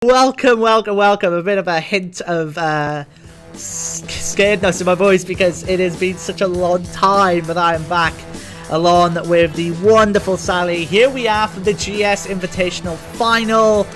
Welcome. A bit of a hint of scaredness in my voice because it has been such a long time that I am back along with the wonderful Sally. Here we are for the GS Invitational final.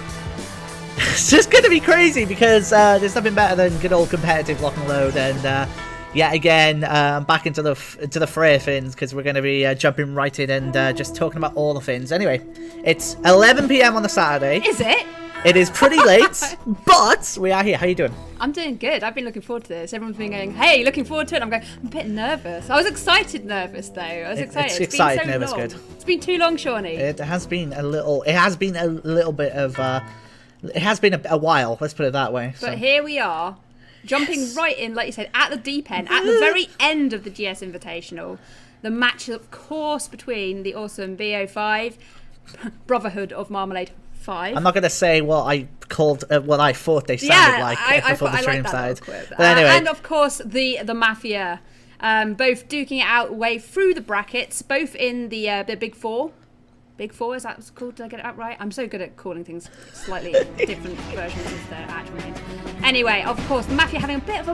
It's just going to be crazy because there's nothing better than good old competitive lock and load, and yet again I'm back into the fray of things because we're going to be jumping right in and just talking about all the things. Anyway, it's 11 PM on a Saturday. Is it? It is pretty late, but we are here. How you doing? I'm doing good. I've been looking forward to this. Everyone's been going, hey, looking forward to it. I'm going, I'm a bit nervous. I was excited nervous, though. I was excited. It's excited, been so nervous, long. good. It's been too long, Shawnee. It has been a little bit of, it has been a while, let's put it that way. But here we are, jumping right in, like you said, at the deep end, at the very end of the GS Invitational. The match, of course, between the awesome BO5, Brotherhood of Marmalade 5. I'm not going to say what I called, what I thought they sounded like before the stream started. But anyway. And of course, the Mafia, both duking it out way through the brackets, both in the Big Four. Big Four, is that what's called? Did I get it out right? I'm so good at calling things slightly different versions of their actual names. Anyway, of course, the Mafia having a bit of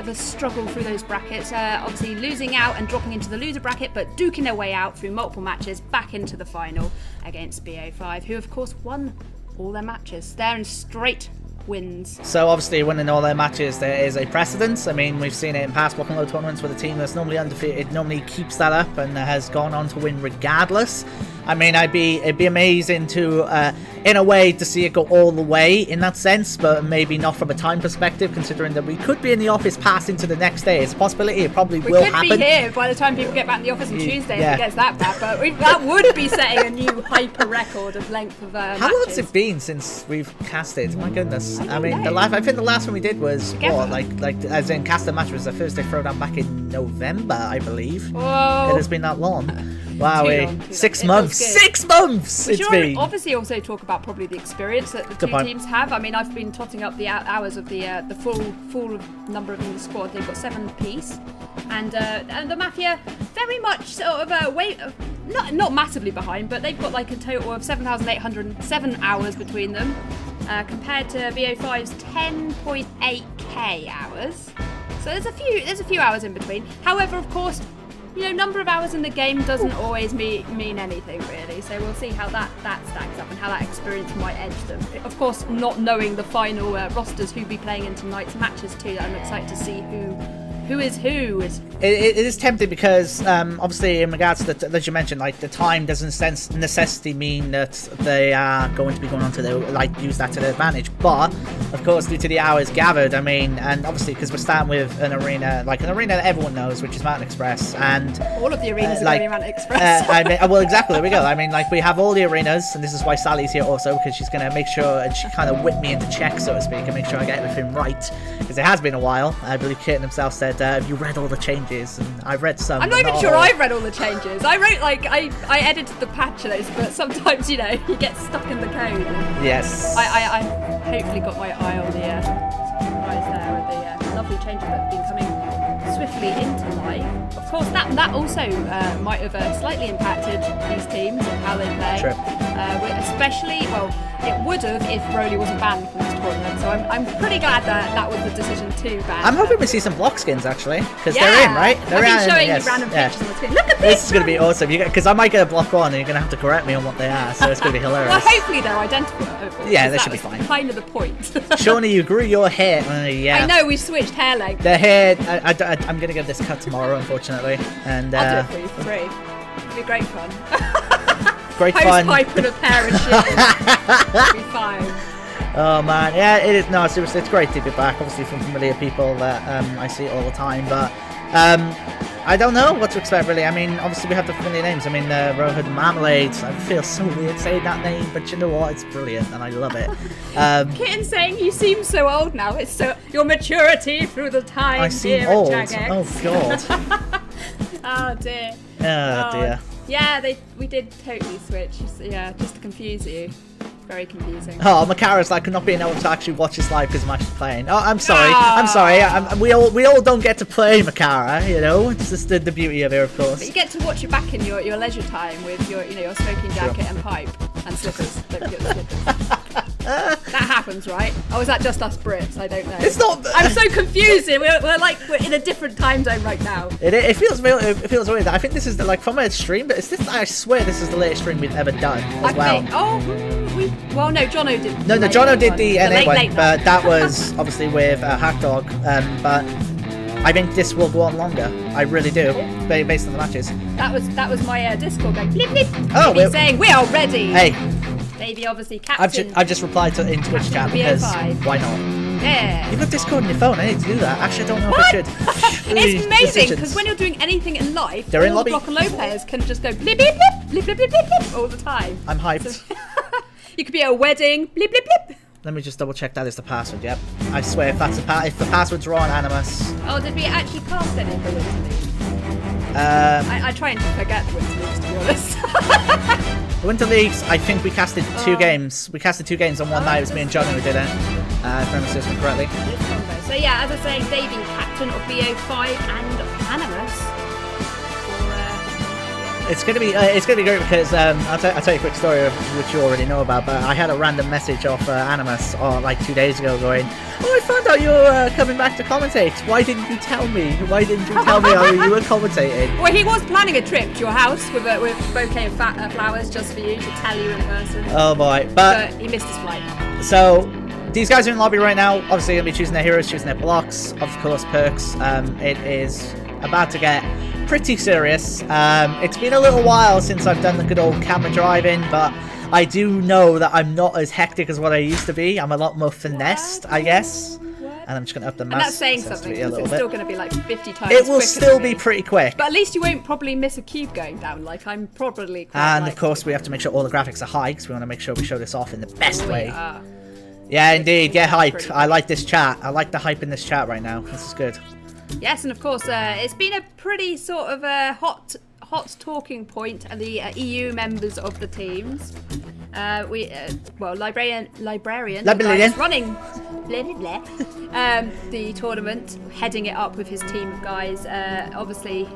a struggle through those brackets. Obviously losing out and dropping into the loser bracket, but duking their way out through multiple matches back into the final against BO5, who of course won all their matches. They're in straight wins. So obviously winning all their matches, there is a precedence. I mean, we've seen it in past block and load tournaments where the team that's normally undefeated normally keeps that up and has gone on to win regardless. I mean, it'd be amazing to, in a way, to see it go all the way in that sense, but maybe not from a time perspective, considering that we could be in the office passing to the next day. It's a possibility. It probably will happen. We could be here by the time people get back in the office on Tuesday if it gets that bad, but that would be setting a new hyper record of length of matches. How long has it been since we've casted? My goodness. I mean, I think the last one we did was, like as in cast a match was the Thursday throwdown back in November, I believe. Whoa. It has been that long. Wow, 6 months. 6 months! We it's should been. Obviously also talk about probably the experience that the two teams have. I mean, I've been totting up the hours of the full number of in the squad. They've got 7 apiece. And the Mafia very much sort of not massively behind, but they've got like a total of 7,807 hours between them, compared to BO5's 10.8k hours. So there's a few hours in between. However, of course, you know, number of hours in the game doesn't always mean anything, really. So we'll see how that stacks up and how that experience might edge them. Of course, not knowing the final rosters who'll be playing in tonight's matches too. I'm excited to see who is who. It is tempting because obviously in regards to as you mentioned, like the time doesn't necessarily mean that they are going to be going on to use that to their advantage, but of course due to the hours gathered, I mean, and obviously because we're starting with an arena that everyone knows, which is Mountain Express, and all of the arenas are going to be Mountain Express. Well, exactly, there we go. I mean, like we have all the arenas, and this is why Sally's here also, because she's going to make sure, and she kind of whipped me into check, so to speak, and make sure I get everything right, because it has been a while. I believe Kate himself said, have you read all the changes? And I've read some. I'm not even sure I've read all the changes. I wrote, I edited the patch notes, but sometimes, you know, you get stuck in the code. Yes. I hopefully got my eye on the guys there with the lovely changes that have been coming swiftly into life. Of course, that also might have slightly impacted these teams and how they play. True. Especially, well, it would have if Broly wasn't banned from this tournament. So I'm pretty glad that was the decision to ban. I'm hoping we see some block skins actually, because they're in, right? I've been showing you random pictures on the screen. Look at this. This is going to be awesome. Because I might get a block on, and you're going to have to correct me on what they are. So it's going to be hilarious. Well, hopefully they're identical. Yeah, they should be fine. Kind of the point. Shawnee, you grew your hair. Yeah. I know, we switched hair length. The hair. I'm going to get this cut tomorrow, unfortunately. And I'll do it for you for free. It'll be great fun. Great fun. Pipe and a pair of shoes. It'll be fine. Oh man, yeah, it is. No, seriously, it's great to be back. Obviously from familiar people that I see all the time, but I don't know what to expect really. I mean, obviously we have the familiar names. I mean, Brotherhood and Marmalade. I feel so weird saying that name, but you know what? It's brilliant and I love it. Kitten saying you seem so old now. It's so your maturity through the time. I seem old. Oh god. Oh dear. Oh dear. Yeah, we did totally switch. Yeah, just to confuse you. Very confusing. Oh, Makara's like not being able to actually watch this live because Mash is playing. Oh, I'm sorry. I'm sorry. We all don't get to play Makara, you know. It's just the beauty of it, of course. But you get to watch it back in your leisure time with your smoking jacket and pipe and slippers. Don't forget the slippers. That difference, right? Or is that just us Brits? I don't know. It's not. I'm so confused. We're in a different time zone right now. It feels real. It feels weird. I think this is like from a stream, but I swear this is the latest stream we've ever done as well. No, Jono did. No, Jono did the NA one, late but that was obviously with Hackdog. But I think this will go on longer. I really do, based on the matches. That was my Discord going blip blip. Oh, we're saying we are ready. Hey, Davie obviously captain. I've just replied in Twitch chat because why not? Yeah. You've got Discord on your phone. I need to do that. Actually, I don't know if I should. It's amazing because when you're doing anything in life, they're in lobby. The Block and Low players can just go blip blip blip blip blip blip blip all the time. I'm hyped. So, you could be at a wedding, blip blip blip. Let me just double check that is the password. Yep. I swear if the password's wrong, Animus. Oh, did we actually cast any of the Winter Leagues? I try and forget the Winter Leagues, to be honest. The Winter Leagues, I think we casted 2 games. We casted 2 games on one night. It was me and Johnny who did it. If I remember correctly. So yeah, as I say, Davie, captain of BO5 and Animus. It's gonna be great because I'll tell you a quick story which you already know about. But I had a random message off Animus like 2 days ago going, "Oh, I found out you're coming back to commentate. Why didn't you tell me? Why didn't you tell me you were commentating?" Well, he was planning a trip to your house with a bouquet of flowers just for you to tell you in person. Oh boy, but he missed his flight. So these guys are in lobby right now. Obviously, gonna be choosing their heroes, choosing their blocks, of course, perks. It is about to get pretty serious. It's been a little while since I've done the good old camera driving, but I do know that I'm not as hectic as what I used to be. I'm a lot more finessed, I guess. And I'm just going to up the mass. And that's saying something, because it's still going to be like 50 times It will still be pretty quick. But at least you won't probably miss a cube going down, like I'm probably quite And of course we have to make sure all the graphics are high, because we want to make sure we show this off in the best way. Yeah. Yeah, indeed. Get hyped. I like this chat. I like the hype in this chat right now. This is good. Yes, and of course, it's been a pretty sort of hot talking point, and the EU members of the teams. Librarian is running the tournament, heading it up with his team of guys. Obviously,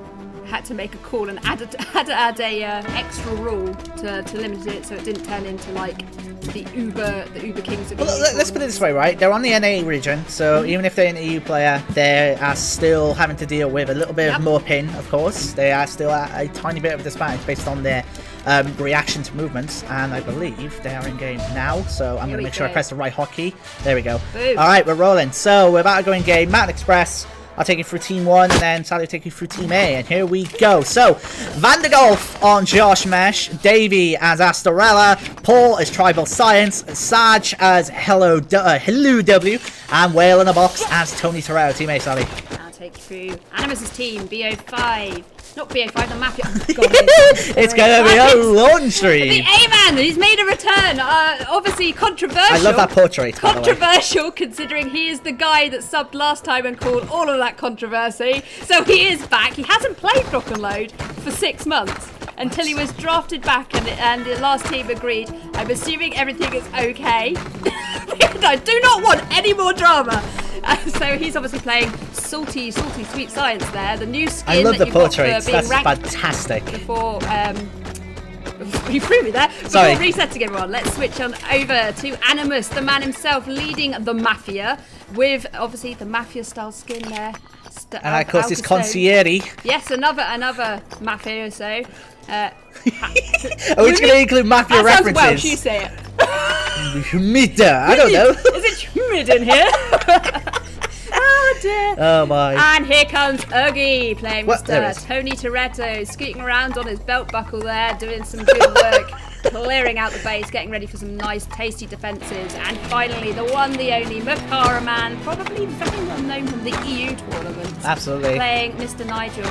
had to make a call and had to add a extra rule to limit it so it didn't turn into like the Uber Kings of well, let's put it this way, right? They're on the NA region, so even if they're an EU player, they are still having to deal with a little bit of more pin, of course. They are still at a tiny bit of a disadvantage based on their reaction to movements, and I believe they are in game now, so I'm going to make sure I press the right hotkey. There we go. Boom. All right, we're rolling. So we're about to go in game. Mountain Express. I'll take you through Team 1, and then Sally will take you through Team A, and here we go. So, Vandergolf on Josh Mesh, Davie as Astorella, Paul as Tribal Science, Saj as Hello W, and Whale in a Box as Tony Terrell. Team A, Sally. I'll take you through Animus' team, BO5. Not BO5, the Mafia. It's going to be a long stream. The A-Man, he's made a return. Obviously controversial. I love that portrait. Controversial, considering he is the guy that subbed last time and called all of that controversy. So he is back. He hasn't played Rock and Load for 6 months until he was drafted back, and the last team agreed. I'm assuming everything is okay. I do not want any more drama. So he's obviously playing salty sweet science there. The new skin I love that the you've got portraits. for being That's ranked fantastic. before you threw me there. Sorry. Before resetting everyone, let's switch on over to Animus, the man himself leading the Mafia, with obviously the Mafia style skin there. And of course, it's Concierge. Yes, another mafioso. Are we just going to include Mafia that references? Sounds Welsh, you say it. I don't know. Is it humid in here? Oh dear. Oh my. And here comes Oogie playing There it Mr. is. Tony Toretto, scooting around on his belt buckle there, doing some good work, clearing out the base, getting ready for some nice tasty defences. And finally, the one, the only Makara man, probably very well known from the EU tournament. Absolutely. Playing Mr. Nigel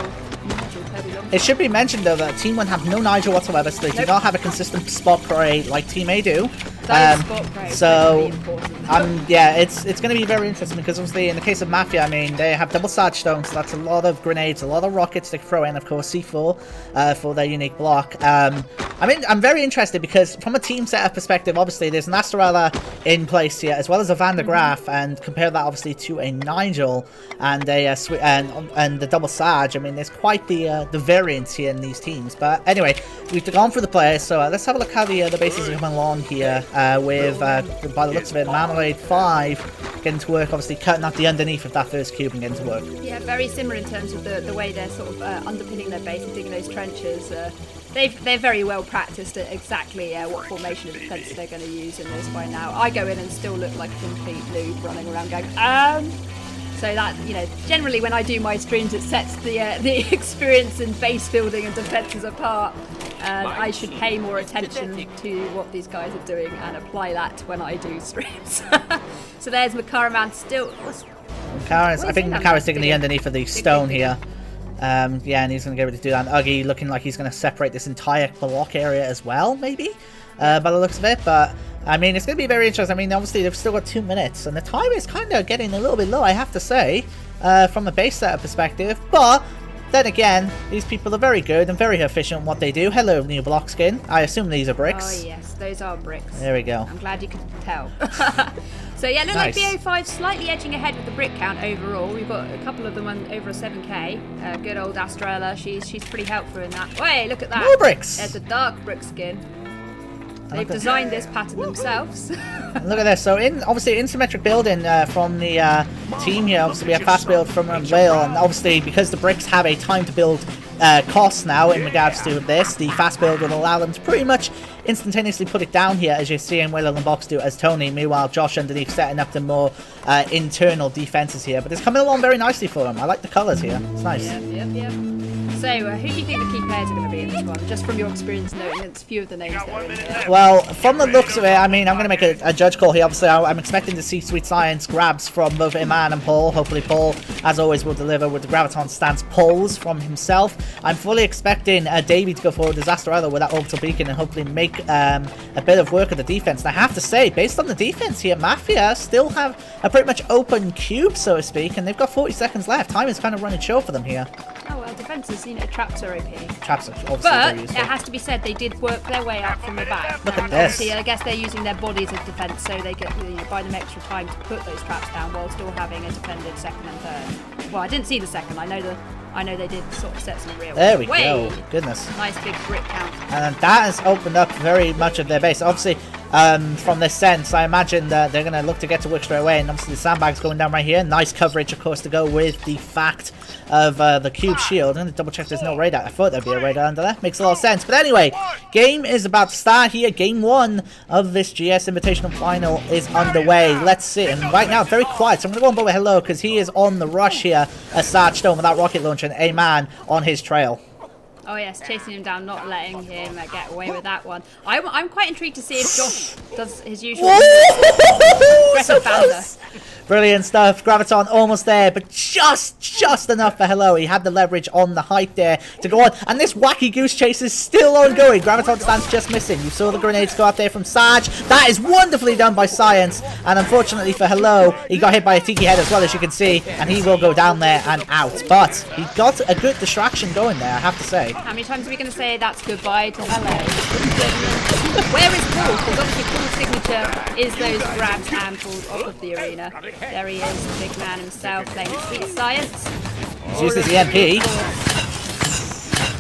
Kirby Long. It should be mentioned though that Team 1 have no Nigel whatsoever, so they do not have a consistent spot parade like Team A do. That is spot parade, so really important. yeah, it's going to be very interesting because obviously in the case of Mafia, I mean they have double Sarge Stone, so that's a lot of grenades, a lot of rockets to throw in, of course C4 for their unique block. I mean, I'm very interested because from a team setup perspective, obviously there's an Astorella in place here as well as a Van der Graaf, and compare that obviously to a Nigel and a and the double Sarge. I mean, there's quite the variance here in these teams. But anyway, we've gone through the players, so let's have a look how the bases are coming along here with, by the looks of it, Marmalade 5 getting to work, obviously cutting out the underneath of that first cube and getting to work. Yeah, very similar in terms of the way they're sort of underpinning their base and digging those trenches. They're very well practiced at exactly what formation of defence they're going to use in this by now. I go in and still look like a complete noob running around going, So that, you know, generally when I do my streams, it sets the experience in base building and defences apart. I should pay more attention to what these guys are doing and apply that when I do streams. So there's Makaraman still. I think Makara's digging the underneath of the stone here. Yeah, and he's going to get ready to do that. And Uggy looking like he's going to separate this entire block area as well, maybe, by the looks of it. But, I mean, it's going to be very interesting. I mean, obviously, they've still got 2 minutes, and the time is kind of getting a little bit low, I have to say, from a base setup perspective. But, then again, these people are very good and very efficient in what they do. Hello, new block skin. I assume these are bricks. Oh, yes, those are bricks. There we go. I'm glad you could tell. So yeah, look like BO5 slightly edging ahead with the brick count overall. We've got a couple of them on over a 7k. Good old Astrella, she's pretty helpful in that. Hey, look at that. More bricks. There's a dark brick skin. They've designed this pattern themselves. Look at this. So obviously asymmetric building from the team here. Obviously we have fast build from Whale, and obviously because the bricks have a time to build cost now in regards to this, the fast build will allow them to pretty much instantaneously put it down here, as you see in Whale and Box do as Tony. Meanwhile, Josh underneath setting up the more internal defenses here. But it's coming along very nicely for him. I like the colours here. It's nice. Yep. So, who do you think the key players are going to be in this one? Just from your experience knowing it's a few of the names that are in here. Well, from the looks of it, I mean, I'm going to make a judge call here. Obviously, I'm expecting to see Sweet Science grabs from both Iman and Paul. Hopefully, Paul, as always, will deliver with the Graviton stance pulls from himself. I'm fully expecting Davie to go forward as Astrella with that orbital beacon and hopefully make a bit of work of the defense. And I have to say, based on the defense here, Mafia still have a pretty much open cube, so to speak, and they've got 40 seconds left. Time is kind of running short for them here. Oh, well, defences, you know, traps are OP. Traps are obviously but very useful. It has to be said, they did work their way up from the back. Look at this. Obviously, I guess they're using their bodies as defence, so they get buy them extra time to put those traps down while still having a defended second and third. Well, I didn't see the second. I know they did sort of set some real. There we go. Goodness. Nice big brick count. And that has opened up very much of their base. Obviously, from this sense, I imagine that they're going to look to get to work straight away. And obviously, the sandbag's going down right here. Nice coverage, of course, to go with the fact of the cube shield. I'm going to double check there's no radar. I thought there'd be a radar under there. Makes a lot of sense. But anyway, game is about to start here. Game 1 of this GS Invitational Final is underway. Let's see. And right now, very quiet. So I'm going to go on board with hello because he is on the rush here as Sarge Stone with that rocket launcher and a man on his trail. Oh yes, chasing him down, not letting him get away with that one. I'm quite intrigued to see if Josh does his usual breath of thunder. Brilliant stuff. Graviton almost there, but just enough for hello. He had the leverage on the height there to go on. And this wacky goose chase is still ongoing. Graviton stands just missing. You saw the grenades go out there from Sarge. That is wonderfully done by Science. And unfortunately for hello, he got hit by a tiki head as well, as you can see. And he will go down there and out. But he got a good distraction going there, I have to say. How many times are we going to say that's goodbye to hello? Where is Paul? Because obviously Paul's signature is those grabs and pulls off of the arena. There he is, the big man himself, playing Sweet Science. He's used his EMP.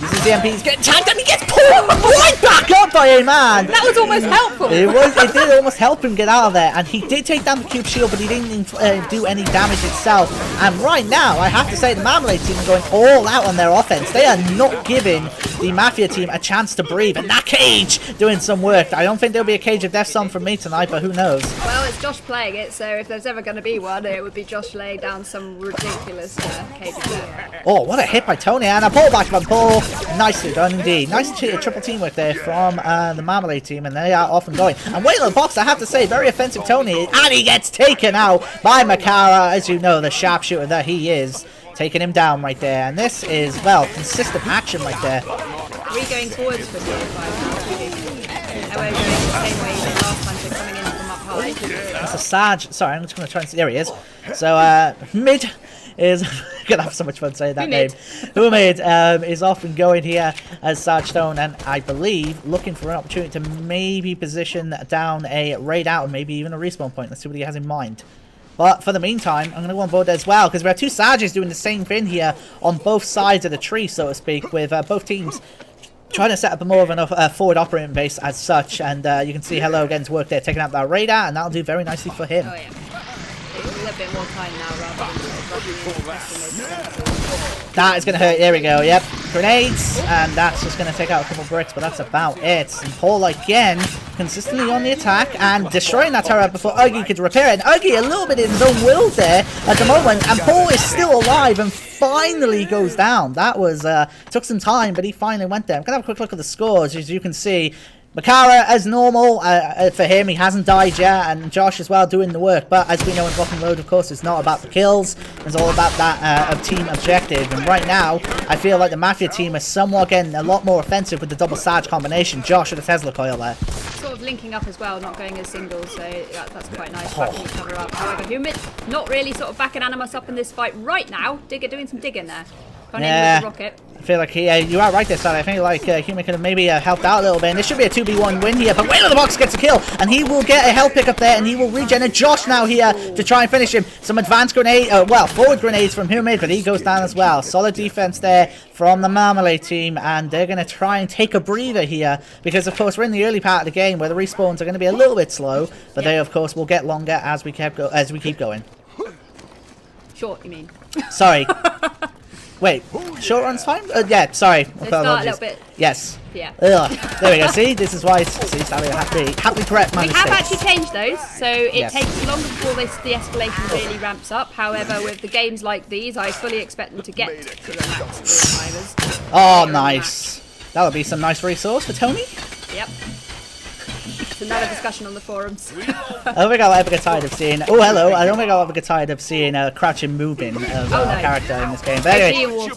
Uses the EMP, he's getting tagged and he gets pulled right back up by a man. That was almost helpful. It did almost help him get out of there, and he did take down the cube shield, but he didn't do any damage itself. And right now, I have to say, the Marmalade team are going all out on their offense. They are not giving the Mafia team a chance to breathe, and that cage doing some work. I don't think there'll be a cage of death song from me tonight, but who knows? Well, it's Josh playing it, so if there's ever going to be one, it would be Josh laying down some ridiculous cage of death. Oh, what a hit by Tony, and a pullback from Paul. Nicely done indeed. Nice triple teamwork there from the Marmalade team, and they are off and going. And Whale and Box, I have to say, very offensive Tony, and he gets taken out by Makara, as you know, the sharpshooter that he is. Taking him down right there, and this is, well, consistent action right there. Are we going forwards for the 5 now? Are we going the same way as last time, so coming in from up high? That's a Sarge. Sorry, I'm just going to try and see. There he is. So, mid is gonna have so much fun saying that name. Mid is off and going here as Sarge Stone, and I believe looking for an opportunity to maybe position down a raid out and maybe even a respawn point. Let's see what he has in mind. But for the meantime, I'm going to go on board as well, because we have two Sarges doing the same thing here on both sides of the tree, so to speak, with both teams trying to set up a more of a forward operating base as such, and you can see Hello getting to work there, taking out that radar, and that'll do very nicely for him. Oh yeah. A little bit more time now rather than that is going to hurt. There we go. Yep. Grenades. And that's just going to take out a couple bricks, but that's about it. And Paul again, consistently on the attack and destroying that turret before Uggy could repair it. And Uggy a little bit in his own will there at the moment. And Paul is still alive and finally goes down. That was, took some time, but he finally went there. I'm going to have a quick look at the scores. As you can see, Makara, as normal, for him, he hasn't died yet, and Josh as well doing the work, but as we know in Rock and Road, of course, it's not about the kills, it's all about that team objective, and right now, I feel like the Mafia team is somewhat getting a lot more offensive with the double Sarge combination. Josh with the Tesla coil there. Sort of linking up as well, not going as singles, so that's quite nice, backing each other up. However, Humid not really sort of backing Animus up in this fight right now. Digger doing some digging there. Gone in with the rocket. I feel like you are right there, Sally. I think like Human could have maybe helped out a little bit. And this should be a 2v1 win here. But Whale of the Box gets a kill. And he will get a health pick up there. And he will regen. And Josh now here to try and finish him. Some advanced grenade, forward grenades from Human. But he goes down as well. Solid defense there from the Marmalade team. And they're going to try and take a breather here. Because, of course, we're in the early part of the game where the respawns are going to be a little bit slow. But they, of course, will get longer as we keep going. Short, you mean? Sorry. Wait, short run's fine? Yeah, sorry. Start a little bit. Yes. Yeah. Ugh. There we go. See, this is why. See, Sally, I have to correct my mistakes. We have actually changed those, so it takes longer before the escalation really ramps up. However, with the games like these, I fully expect them to get to the max timers. Oh, nice. That would be some nice resource for Tony. Yep. It's another discussion on the forums. I don't think I'll ever get tired of seeing. Oh, hello. I don't think I'll ever get tired of seeing crouching moving of a character in this game. But anyway,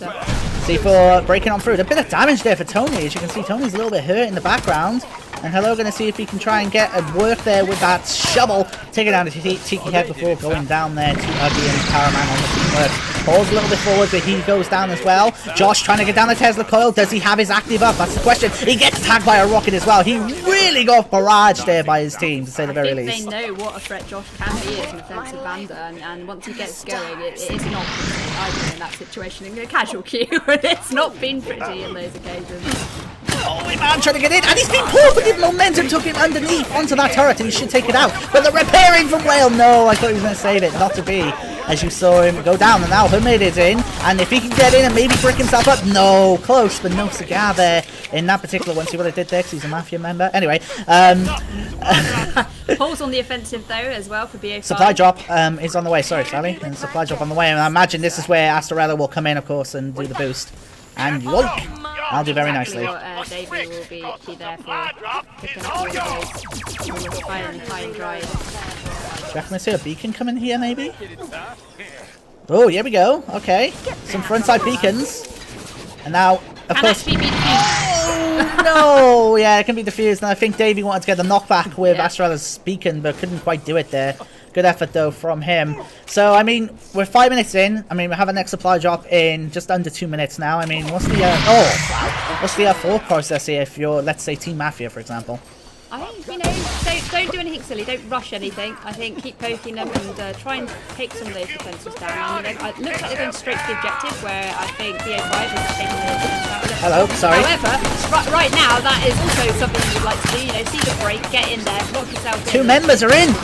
C4 breaking on through. A bit of damage there for Tony. As you can see, Tony's a little bit hurt in the background. And Hello going to see if he can try and get a work there with that shovel. Taking down the Tiki Head before going down there to Ugly and Caraman on the teamwork. Pulls a little bit forward, but he goes down as well. Josh trying to get down the Tesla coil. Does he have his active up? That's the question. He gets tagged by a rocket as well. He really got barraged there by his team, to say the very least. They know what a threat Josh can be as an offensive bander, and once he gets going, it is not pretty either in that situation. In a casual queue, it's not been pretty in those occasions. Oh, man, trying to get in, and he's been pulled, but the momentum took him underneath onto that turret, and he should take it out. But the repairing from Whale, no, I thought he was going to save it, not to be, as you saw him go down, and now Humid is in, and if he can get in and maybe brick himself up, no, close, but no cigar there in that particular one. See what I did there, because he's a Mafia member. Anyway, Paul's on the offensive, though, as well, for BO5. Supply drop is on the way, sorry, Sally, and supply drop on the way, and I imagine this is where Astorella will come in, of course, and do the boost. And yoink! I'll do very nicely. Davie will be there for picking up all of those high and dry. Do you reckon I see a beacon coming here, maybe? Oh, here we go. Okay. Some frontside beacons. And now, of course... Oh, no! Yeah, it can be defused. And I think Davie wanted to get the knockback with Astorella's beacon, but couldn't quite do it there. Good effort, though, from him. So, I mean, we're 5 minutes in. I mean, we have a next supply drop in just under 2 minutes now. I mean, what's the... What's the thought process here if you're, let's say, Team Mafia, for example? I think, you know, don't do anything silly. Don't rush anything. I think keep poking them and try and take some of those defences down. I mean, it looks like they're going straight to the objective, where I think BO5 is taking the defense. Hello, sorry. However, right now, that is also something you'd like to do. You know, see the break, get in there, lock yourself in. 2 members are in!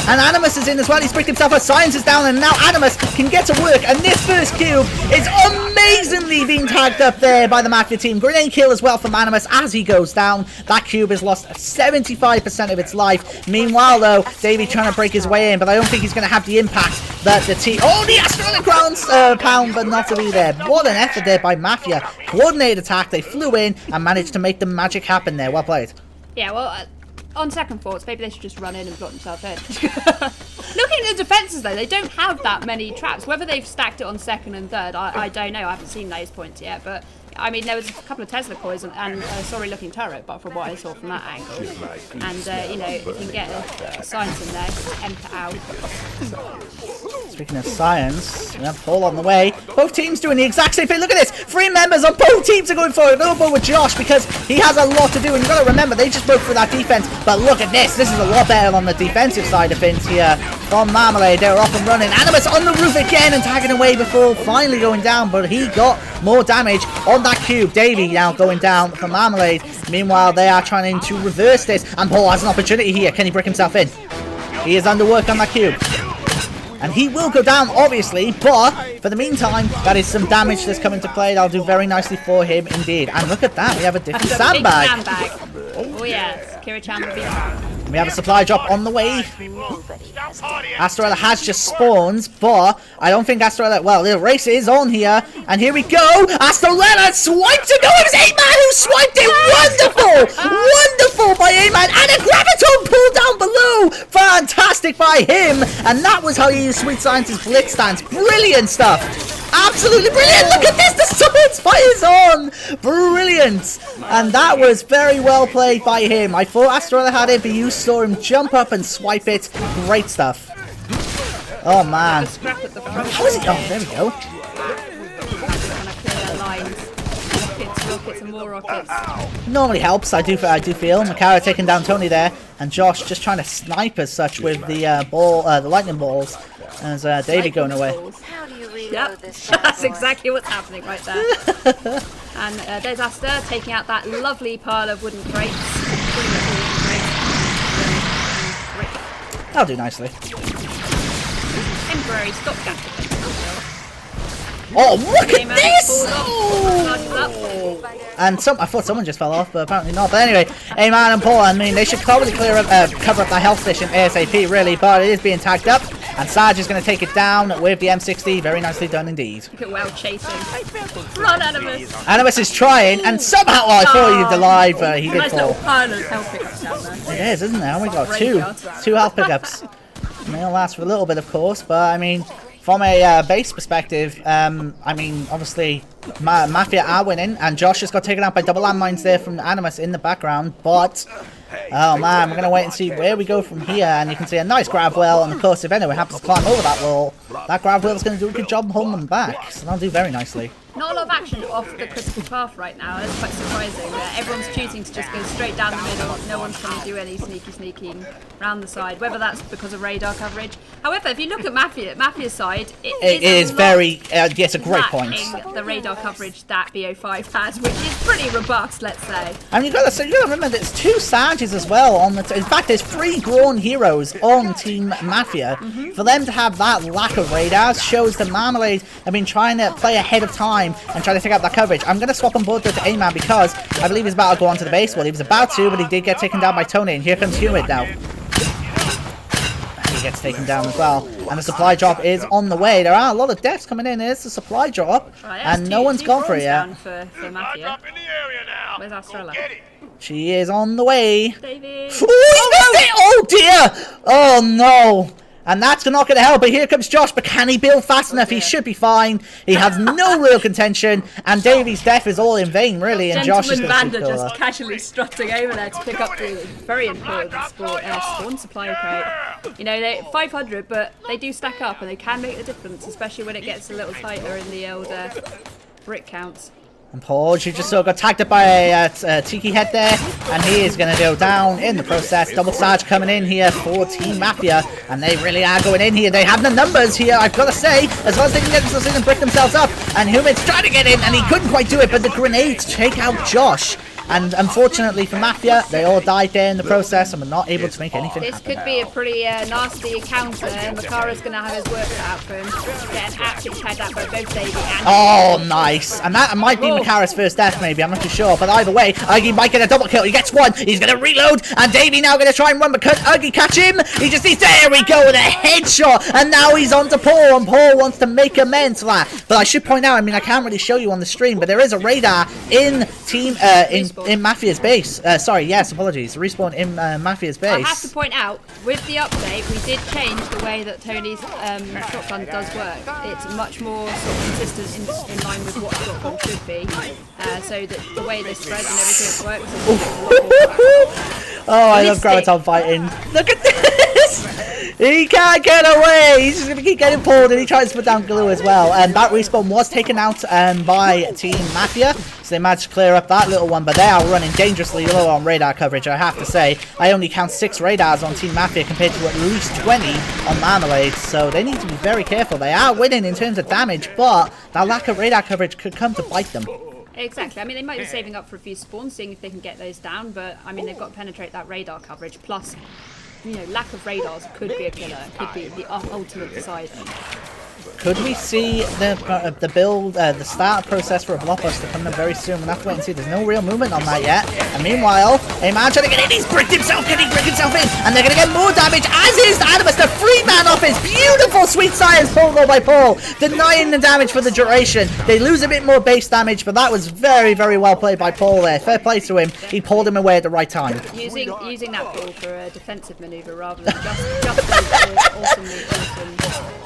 And Animus is in as well. He's bricked himself up. Science is down, and now Animus can get to work. And this first cube is amazingly being tagged up there by the Mafia team. Grenade kill as well from Animus as he goes down. That cube has lost 75% of its life. Meanwhile, though, Davie trying to break his way in, but I don't think he's going to have the impact that the team... Oh, the Astronomic Grounds pound, but not to be there. What an effort there by Mafia. Coordinated attack. They flew in and managed to make the magic happen there. Well played. Yeah, well... on second thoughts, maybe they should just run in and block themselves in. Looking at the defences, though, they don't have that many traps. Whether they've stacked it on second and third, I don't know. I haven't seen those points yet. But, I mean, there was a couple of Tesla coils and a sorry-looking turret, but from what I saw from that angle. And, you know, if you can get a science in there, just emp it out. Speaking of science, we have Paul on the way. Both teams doing the exact same thing. Look at this. 3 members on both teams are going forward. They'll go with Josh because he has a lot to do. And you've got to remember, they just broke through that defense. But look at this. This is a lot better on the defensive side of things here from Marmalade. They're off and running. Animus on the roof again and tagging away before finally going down. But he got more damage on on that cube. Davie now going down for Marmalade. Meanwhile, they are trying to reverse this. And Paul has an opportunity here. Can he break himself in? He is under work on that cube. And he will go down, obviously, but for the meantime, that is some damage that's coming to play. That'll do very nicely for him indeed. And look at that, we have a different sandbag. Oh yes, Kira-chan will be proud. We have a supply drop on the way. Astrella has just spawned, but I don't think Astrella... Well, the race is on here, and here we go! Astrella swiped it! No, it was A-Man who swiped it! Wonderful! Wonderful by A-Man, and a Graviton pull down below! Fantastic by him! And that was how you use Sweet Science's Blitz Stance. Brilliant stuff! Absolutely brilliant! Look at this! The Swords Fire's on! Brilliant! And that was very well played by him. I thought Astrella had it, but you saw him jump up and swipe it. Great stuff. Oh man. How is it? Oh, there we go. Rockets and more rockets. Normally helps, I do feel. Makara taking down Tony there, and Josh just trying to snipe as such with the the lightning balls. As Davie going away. Yep, that's exactly what's happening right there. And there's Asta taking out that lovely pile of wooden crates. That'll do nicely. Temporary stopgap. Oh, look at this! Oh. And I thought someone just fell off, but apparently not. But anyway, A-Man and Paul, I mean, they should probably cover up that health station ASAP, really, but it is being tagged up. And Sarge is going to take it down with the M60. Very nicely done indeed. Look at well chasing. Run, Animus! Animus is trying, and somehow, oh, I thought he was alive, but he did nice fall. Little pile of health pickups down there. It is, isn't there? Oh my god, two health pickups. And they'll last for a little bit, of course, but I mean, from a base perspective, I mean, obviously, Mafia are winning, and Josh just got taken out by double landmines there from Animus in the background, but... Oh man, we're going to wait and see where we go from here, and you can see a nice grab wheel, and of course if anyone happens to climb over that wall, that grab wheel is going to do a good job holding them back, so that'll do very nicely. Not a lot of action off the critical path right now. It's quite surprising that everyone's choosing to just go straight down the middle. No one's trying to do any sneaking round the side, whether that's because of radar coverage. However, if you look at Mafia's side, it is very, yes, a great point. The radar coverage that BO5 has, which is pretty robust, let's say. And you've got to remember there's two Sarges as well on the... In fact, there's 3 grown heroes on Team Mafia. For them to have that lack of radars shows that Marmalade have been trying to play ahead of time and try to take out that coverage. I'm going to swap on board to A-Man because I believe he's about to go onto the base. Well, he was about to, but he did get taken down by Tony, and here comes Humid now. He gets taken down as well. And the supply drop is on the way. There are a lot of deaths coming in. There's the supply drop, and no one's gone for it yet. For Mafia. Where's Astrella? She is on the way. Davie. Oh dear! Oh no! And that's not going to help, but here comes Josh, but can he build fast enough? He should be fine. He has no real contention, and Davie's death is all in vain, really, and Josh is going to just casually strutting over there to pick up the very important spawn supply crate. You know, they're 500, but they do stack up, and they can make the difference, especially when it gets a little tighter in the old brick counts. And Paul, she just got tagged up by a Tiki head there, and he is going to go down in the process. Double Sarge coming in here for Team Mafia, and they really are going in here. They have the numbers here, I've got to say, as well as they can get themselves in and break themselves up. And Humid's trying to get in, and he couldn't quite do it, but the grenades take out Josh. And unfortunately for Mafia, they all died there in the process and were not able to make anything happen. This could be a pretty nasty encounter, and Makara's going to have his work cut out for him. Getting absolutely tagged out by both Davie and... Oh, nice. And that might be Makara's first death, maybe. I'm not too sure. But either way, Uggy might get a double kill. He gets one. He's going to reload. And Davie now going to try and run, but could Uggy catch him? He just needs... There we go with a headshot. And now he's on to Paul, and Paul wants to make amends for that. But I should point out, I mean, I can't really show you on the stream, but there is a radar in Team... in Mafia's base. Sorry, yes, apologies. Respawn in Mafia's base. I have to point out, with the update, we did change the way that Tony's shotgun does work. It's much more sort of consistent in line with what a shotgun should be. So that the way the spread and everything works is oh, I love Graviton fighting. Look at this! He can't get away! He's just going to keep getting pulled, and he tries to put down glue as well. And that respawn was taken out by Team Mafia, so they managed to clear up that little one, but they are running dangerously low on radar coverage, I have to say. I only count 6 radars on Team Mafia compared to at least 20 on Marmalade, so they need to be very careful. They are winning in terms of damage, but that lack of radar coverage could come to bite them. Exactly. I mean, they might be saving up for a few spawns, seeing if they can get those down, but I mean, they've got to penetrate that radar coverage. Plus, you know, lack of radars could be a killer. Could be the ultimate decider. Could we see the build, the start process for a blockbuster coming up very soon? We'll have to wait and see. There's no real movement on that yet. And meanwhile, a man trying to get in. He's bricked himself. Can he brick himself in? And they're going to get more damage, as is Animus, the free-man offense. Beautiful sweet science pull though by Paul, denying the damage for the duration. They lose a bit more base damage, but that was very, very well played by Paul there. Fair play to him. He pulled him away at the right time. Using that pull for a defensive maneuver rather than just those awesome.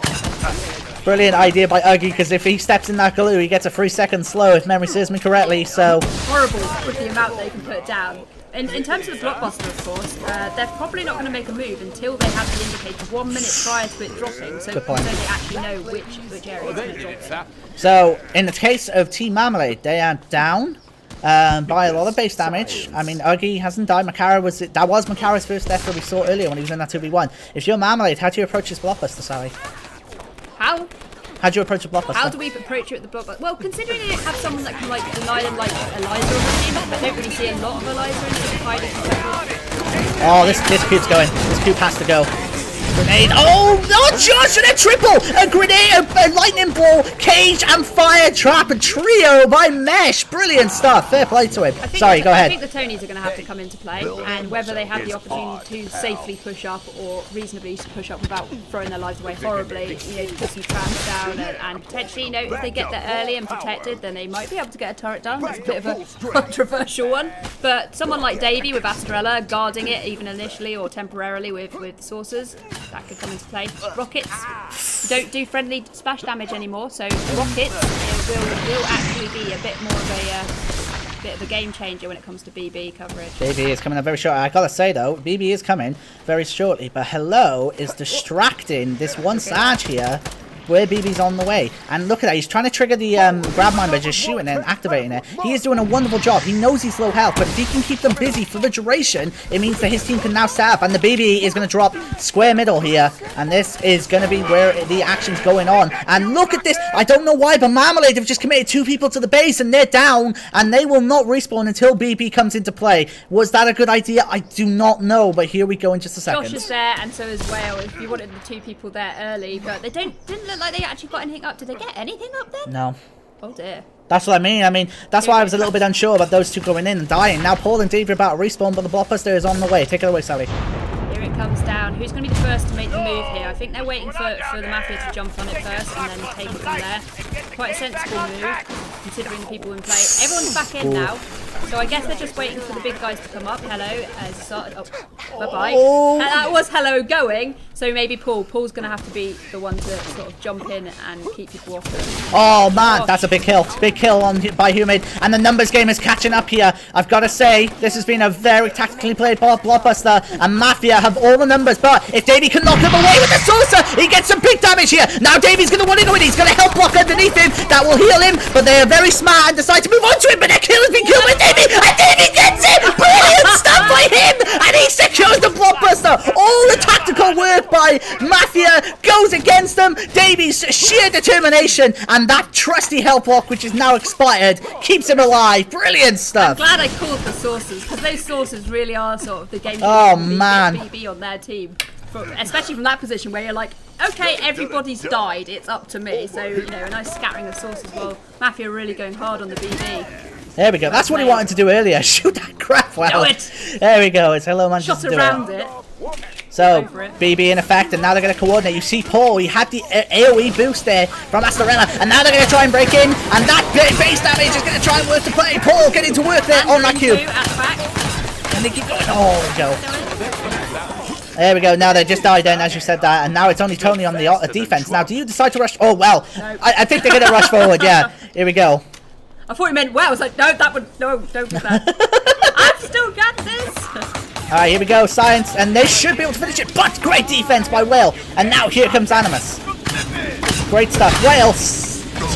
Brilliant idea by Uggy, because if he steps in that glue, he gets a 3-second slow, if memory serves me correctly, so... Horrible with the amount they can put down. In terms of the blockbuster, of course, they're probably not going to make a move until they have the indicator 1 minute prior to it dropping, so they actually know which area it's going to drop in. So, in the case of Team Marmalade, they are down by a lot of base damage. I mean, Uggy hasn't died. That was Makara's first death that we saw earlier when he was in that 2v1. If you're Marmalade, how do you approach this blockbuster, Sally? How? How do you approach a blockbuster? How do we approach it with the blockbuster? Well, considering they have someone that can, like, deny them, like, Eliza on the team, I don't really see a lot of Eliza in the hiding. Oh, this cube's going. This cube has to go. Grenade. Oh, not Josh, and a triple! A grenade, a lightning ball, cage, and fire trap. A trio by Mesh. Brilliant stuff. Fair play to him. Sorry, go ahead. I think the Tonys are going to have to come into play, and whether they have the opportunity to safely push up or reasonably push up without throwing their lives away horribly, you know, put some traps down, and potentially, you know, if they get there early and protected, then they might be able to get a turret down. That's a bit of a controversial one, but someone like Davie with Astrella guarding it, even initially or temporarily with saucers, that could come into play. Rockets don't do friendly splash damage anymore, so rockets will actually be a bit more of a game changer when it comes to BB coverage. BB is coming up very short. I gotta say though, BB is coming very shortly, but Hello is distracting this one Sarge here, where BB's on the way. And look at that, he's trying to trigger the grab mine by just shooting it and activating it. He is doing a wonderful job. He knows he's low health, but if he can keep them busy for the duration, it means that his team can now set up, and the BB is going to drop square middle here, and this is going to be where the action's going on. And look at this, I don't know why, but Marmalade have just committed 2 people to the base, and they're down, and they will not respawn until BB comes into play. Was that a good idea? I do not know, but here we go in just a second. Josh is there, and so is Whale, if you wanted the 2 people there early, but they didn't look like they actually got anything up. Did they get anything up then? No. Oh dear. That's what I mean. That's why I was a little bit unsure about those 2 going in and dying. Now Paul and Davie are about to respawn, but the blockbuster is on the way. Take it away, Sally. Here it comes down. Who's going to be the first to make the move here? I think they're waiting for the Mafia to jump on it first and then take it from there. Quite a sensible move, considering the people in play. Everyone's back in now. So I guess they're just waiting for the big guys to come up. Hello has started. Oh, bye-bye. Oh. And that was Hello going. So maybe Paul's going to have to be the one to sort of jump in and keep people off them. Oh man, that's a big kill. Big kill by Humid. And the numbers game is catching up here. I've got to say, this has been a very tactically played blockbuster. And Mafia have all the numbers. But if Davie can knock him away with the saucer, he gets some big damage here. Now Davie's going to want to go in. He's going to help block underneath him. That will heal him. But they are very smart and decide to move on to him. But their kill has been killed by Davie. And Davie gets it. Brilliant stuff by him. And he secures the blockbuster. All the tactical work by Mafia goes against them. Davie's sheer determination and that trusty health block, which is now expired, keeps him alive. Brilliant stuff. I'm glad I called the sources, because those sources really are sort of the game. Oh man, BB on their team, especially from that position where you're like, okay, everybody's died, it's up to me. So, you know, a nice scattering of sources. Well, Mafia are really going hard on the BB. There we go. That's what he wanted to do earlier. Shoot that crap. Well, do it. There we go. It's Hello Man. Shot around it. So, BB in effect, and now they're going to coordinate. You see Paul, he had the AoE boost there from Astrella, and now they're going to try and break in, and that base damage is going to try and work to play. Paul getting to work there on that cube. And they keep going. Oh, there we go. There we go. Now they just died then, as you said that, and now it's only Tony on the defense. Now, do you decide to rush? Oh, well, no. I think they're going to rush forward, yeah. Here we go. I thought you meant well. I was like, no, don't do that. I've still got this. Alright, here we go, Science, and they should be able to finish it, but great defense by Whale, and now here comes Animus. Great stuff. Whale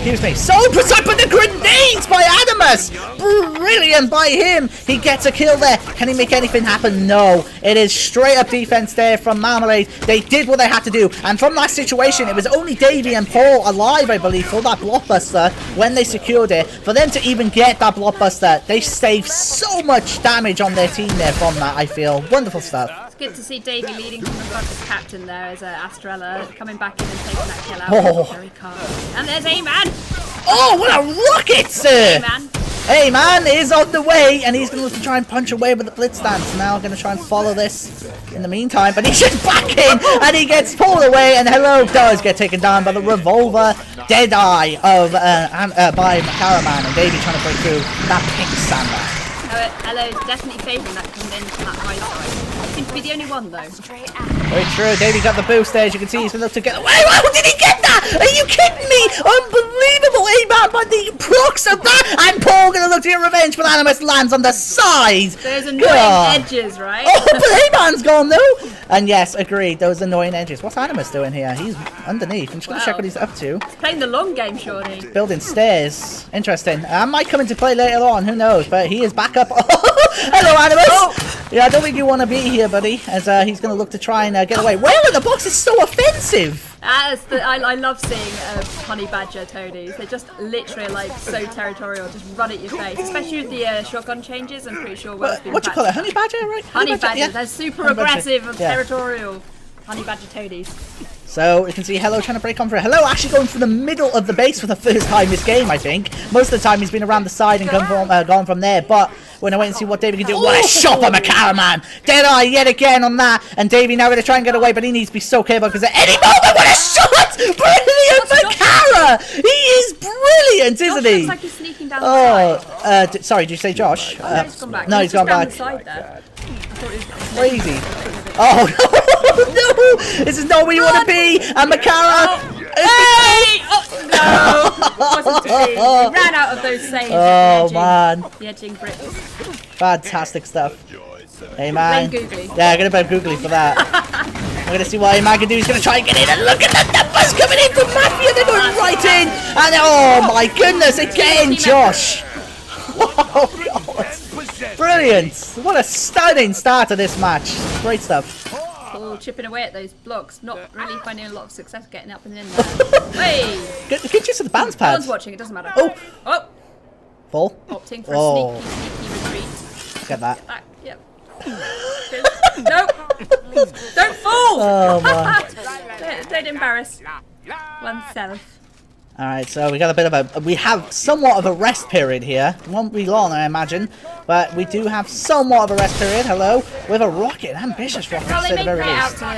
Excuse me. So precise, but the grenades by Animus! Brilliant by him! He gets a kill there. Can he make anything happen? No. It is straight up defense there from Marmalade. They did what they had to do. And from that situation, it was only Davie and Paul alive, I believe, for that blockbuster when they secured it. For them to even get that blockbuster, they saved so much damage on their team there from that, I feel. Wonderful stuff. It's good to see Davie leading from the front as captain there as Astrella coming back in and taking that kill out. Oh. Very calm. And there's A-Man! Oh, what a rocket, sir! A-Man. A-Man is on the way, and he's going to look to try and punch away with the blitz stance. Now going to try and follow this in the meantime, but he's just back in, and he gets pulled away, and Hello does get taken down by the revolver Deadeye of by Caraman, and Davie trying to break through that pink sandbag. Hello's definitely favouring that coming in from that high side. Seems to be the only one though. Very true. Davie got the boost there. As you can see, he's going to look to get away. How did he get that? Are you kidding me? Unbelievable A-Man by the procs of that. And Paul going to look to get revenge, but Animus lands on the side. Those annoying edges, right? Oh, but A-Man's gone though. And yes, agreed. Those annoying edges. What's Animus doing here? He's underneath. I'm just going to check what he's up to. He's playing the long game, surely. Building stairs. Interesting. Might come into play later on. Who knows? But he is back up. Hello, Animus. Oh. Yeah, I don't think you want to be here, buddy. As he's going to look to try and get away. Where in the box is so offensive? I love seeing honey badger toadies. They just literally like so territorial, just run at your face. Especially with the shotgun changes. I'm pretty sure what do you call it? Honey badger, right? Honey badger. Yeah. They're super aggressive and territorial. Honey badger toadies. So you can see Hello trying to break on for it. Hello actually going for the middle of the base for the first time this game, I think. Most of the time he's been around the side and gone from there. But we're going to wait and see what Davie can do. What a shot by Caraman! Deadeye yet again on that. And Davie now going to try and get away, but he needs to be so careful because at any moment, what a shot! Brilliant Macara! He is brilliant, isn't he? Looks like he's sneaking down the side. Sorry, did you say Josh? Oh, no, he's gone back. No, he's gone back. The side there. Crazy. Oh no! This is not where you want to be! And Macara! Hey! Oh, no! Wasn't to be. He ran out of those saves. Oh man. The edging bricks. Fantastic stuff. Hey man. Googly. Yeah, I'm gonna blame Googly for that. I'm gonna see what A-Man can do. He's gonna try and get in, and look at the numbers coming in from Mafia. They're going right in, and oh my goodness, again, Josh. Oh god. Brilliant! What a stunning start to this match. Great stuff. Oh, chipping away at those blocks. Not really finding a lot of success getting up and in there. Hey! Good use of the bounce pad. No one's watching, it doesn't matter. Oh! Oh! Fall. Opting for a sneaky retreat. Get that. Yep. No! Don't fall! Oh my. Don't embarrass oneself. Alright, so we got a bit of we have somewhat of a rest period here. It won't be long, I imagine, but we do have somewhat of a rest period. Hello, with a rocket, ambitious rocket. Well, they may very play out least. to the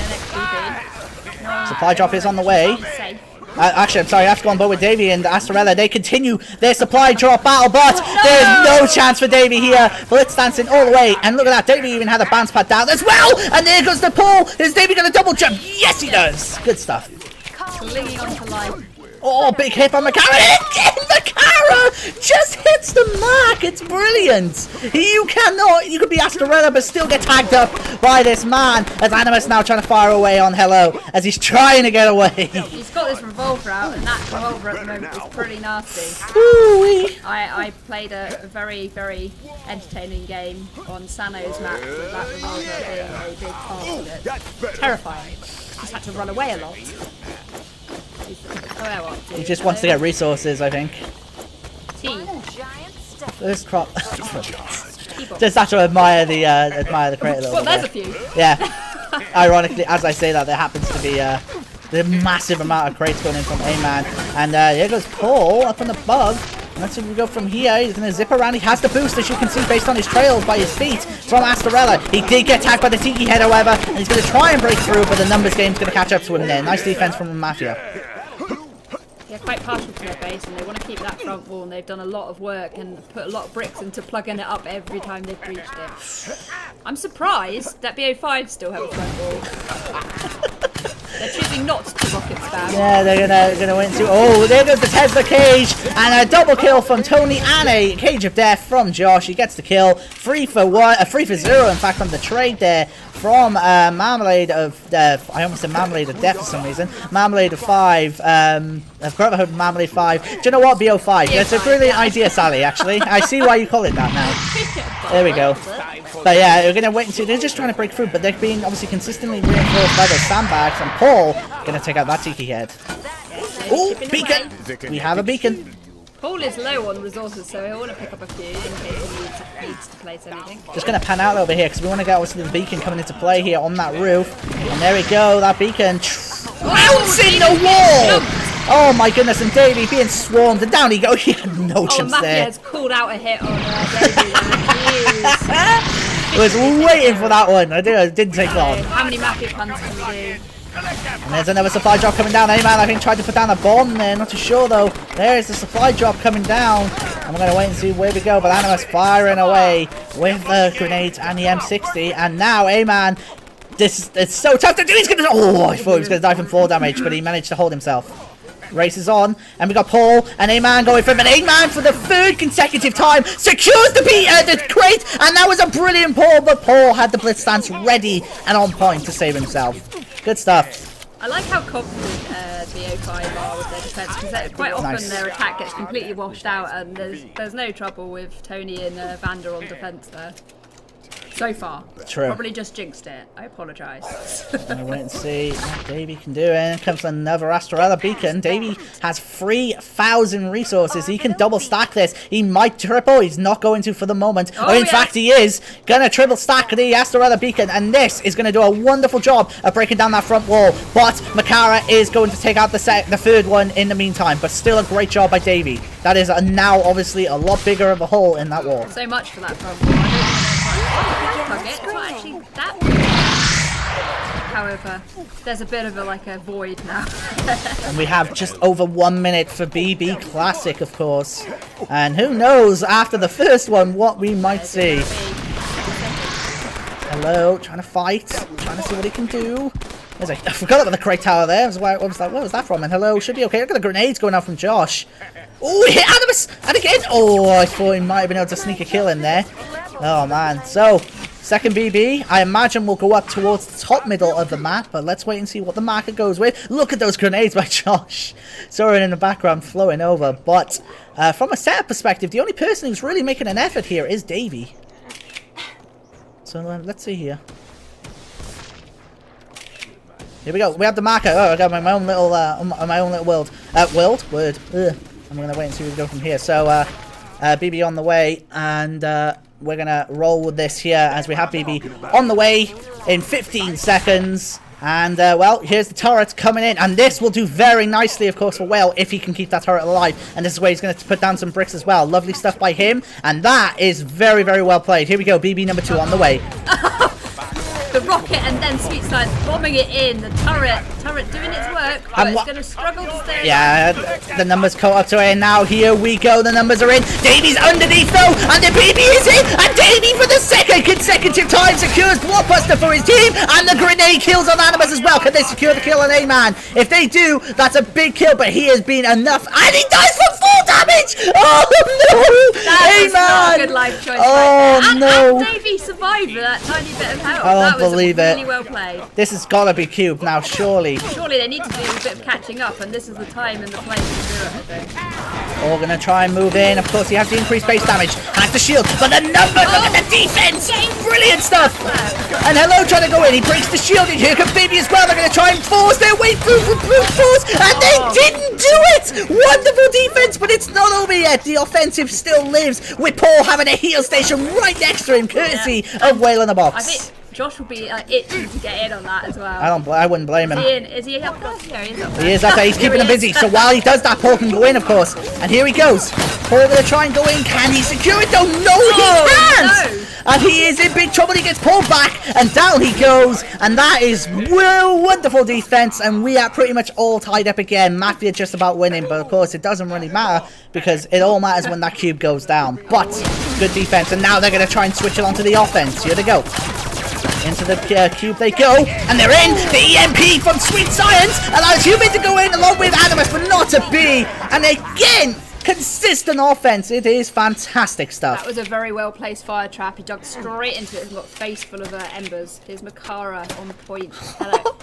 next BB. Supply drop is on the way. Safe. Actually, I'm sorry, I have to go on board with Davie and Astrella. They continue their supply drop battle, but there's no chance for Davie here. Blitz dancing all the way, and look at that. Davie even had a bounce pad down as well, and there goes the pull. Is Davie going to double jump? Yes, he does. Good stuff. Clinging on to life. Oh, big hit on Macara. And again, Macara just hits the mark. It's brilliant. You could be Astrella, but still get tagged up by this man. As Animus now trying to fire away on Hello, as he's trying to get away. He's got this revolver out, and that revolver at the moment is pretty nasty. Ooh-wee. I played a very, very entertaining game on Sano's map with that revolver being a big part of it. Terrifying. Just had to run away a lot. He just wants to get resources, I think. First crop. Just have to admire the crate a little bit. Well, there's a few. Yeah. Ironically, as I say that, there happens to be the massive amount of crates going in from A-Man. And here goes Paul up and above. Let's see if we go from here. He's going to zip around. He has the boost, as you can see, based on his trails by his feet from Astrella. He did get tagged by the Tiki Head, however, and he's going to try and break through, but the numbers game's going to catch up to him there. Nice defense from Mafia. They're quite partial to their base, and they want to keep that front wall, and they've done a lot of work and put a lot of bricks into plugging it up every time they've breached it. I'm surprised that BO5 still have a front wall. They're choosing not to rock rocket spam. Yeah, they're gonna win too. Oh, there goes the Tesla cage, and a double kill from Tony and a cage of death from Josh. He gets the kill. 3 for 0, in fact, on the trade there from Marmalade of I almost said Marmalade of Death for some reason. Marmalade of 5. Brotherhood Marmalade 5. Do you know what? BO5. That's a brilliant idea, Sally. Actually, I see why you call it that now. There we go. But yeah, we're gonna wait and see. They're just trying to break through, but they're being obviously consistently reinforced by those sandbags. And Paul gonna take out that tiki head. Oh, beacon! We have a beacon. Paul is low on resources, so he'll want to pick up a few in case he needs to place anything. Just going to pan out over here because we want to get obviously the beacon coming into play here on that roof. And there we go, that beacon bouncing the wall! Oh my goodness, and Davie being swarmed, and down he goes. He had no chance Mafia there. has called out a hit on Davie. I was waiting for that one. It didn't take long. How many Mafia puns can we do? And there's another supply drop coming down. Hey man, I think tried to put down a bomb there. Not too sure though. There's the supply drop coming down. And we're going to wait and see where we go. But Animus firing away with the grenades and the M60. And now, hey man, it's so tough to do. He's going to... Oh, I thought he was going to die from 4 damage. But he managed to hold himself. Races on, and we got Paul and A-Man going for him, and A-Man for the 3rd consecutive time secures the crate, and that was a brilliant Paul, but Paul had the blitz stance ready and on point to save himself. Good stuff. I like how confident the O5 are with their defense, because quite often their attack gets completely washed out, and there's no trouble with Tony and Vander on defense there. So far. True. Probably just jinxed it. I apologise. I'll wait and see what Davie can do. And comes another Astrella beacon. Davie has 3,000 resources. He can double stack this. He might triple. He's not going to for the moment. Oh, in fact, he is gonna triple stack the Astrella beacon. And this is gonna do a wonderful job of breaking down that front wall. But Makara is going to take out the 3rd one in the meantime. But still a great job by Davie. That is now obviously a lot bigger of a hole in that wall. So much for that front wall. It's not actually that big. However, there's a bit of a void now. And we have just over 1 minute for BB Classic, of course. And who knows after the first one what we might see. Hello, trying to fight, trying to see what he can do. I forgot about the crate tower there. What was that from? And hello, should be okay. Look at the grenades going out from Josh. Oh, he hit Animus! And again! Oh, I thought he might have been able to sneak a kill in there. Oh, man. So, 2nd BB, I imagine we'll go up towards the top middle of the map, but let's wait and see what the marker goes with. Look at those grenades by Josh. Soren in the background flowing over. But, from a setup perspective, the only person who's really making an effort here is Davie. So, let's see here. Here we go. We have the marker. Oh, I got my own little world. Word. Ugh. I'm going to wait and see where we go from here. So, BB on the way, and we're going to roll with this here as we have BB on the way in 15 seconds. And, well, here's the turret coming in, and this will do very nicely, of course, for Whale if he can keep that turret alive. And this is where he's going to put down some bricks as well. Lovely stuff by him, and that is very, very well played. Here we go, BB number 2 on the way. The rocket and then Sweet Science bombing it in. The turret doing its work, but it's going to struggle to stay. Yeah, the numbers caught up to it, and now here we go. The numbers are in. Davie's underneath though, and the BB is in, and Davie for the 2nd consecutive time secures Blockbuster for his team, and the grenade kills on Animus as well. Can they secure the kill on A-Man? If they do, that's a big kill, but he has been enough, and he dies for 4 damage! Oh no! That was not a good life choice. Oh no! And Davie survived with that tiny bit of help. I don't believe it. Really well played. This has got to be cube now, surely. Surely they need to do a bit of catching up, and this is the time and the place to do it, I think. We're going to try and move in. Of course, he has to increase base damage. Has the shield, but the numbers, look at the defense! Brilliant stuff! And hello, trying to go in. He breaks the shield, and here comes Baby as well. They're going to try and force their way through for brute force, and they didn't do it! Wonderful defense, but it's not over yet. The offensive still lives, with Paul having a heal station right next to him, courtesy of Whale in the Box. I think Josh will be itching to get in on that as well. I wouldn't blame him. Is he up? Yeah, he is up there. He is. That's he's keeping them busy. So while he does that, Paul can go in, of course. And here he goes. Paul going to try and go in. Can he secure it? No, he can't. No. And he is in big trouble. He gets pulled back, and down he goes. And that is wonderful defense. And we are pretty much all tied up again. Mafia just about winning, but of course it doesn't really matter because it all matters when that cube goes down. But good defense, and now they're going to try and switch it onto the offense. Here they go. Into the cube they go, and they're in! The EMP from Sweet Science allows Human to go in along with Animus, but not to be! And again, consistent offense. It is fantastic stuff. That was a very well placed fire trap. He dug straight into it and got a face full of embers. Here's Makara on point. Hello.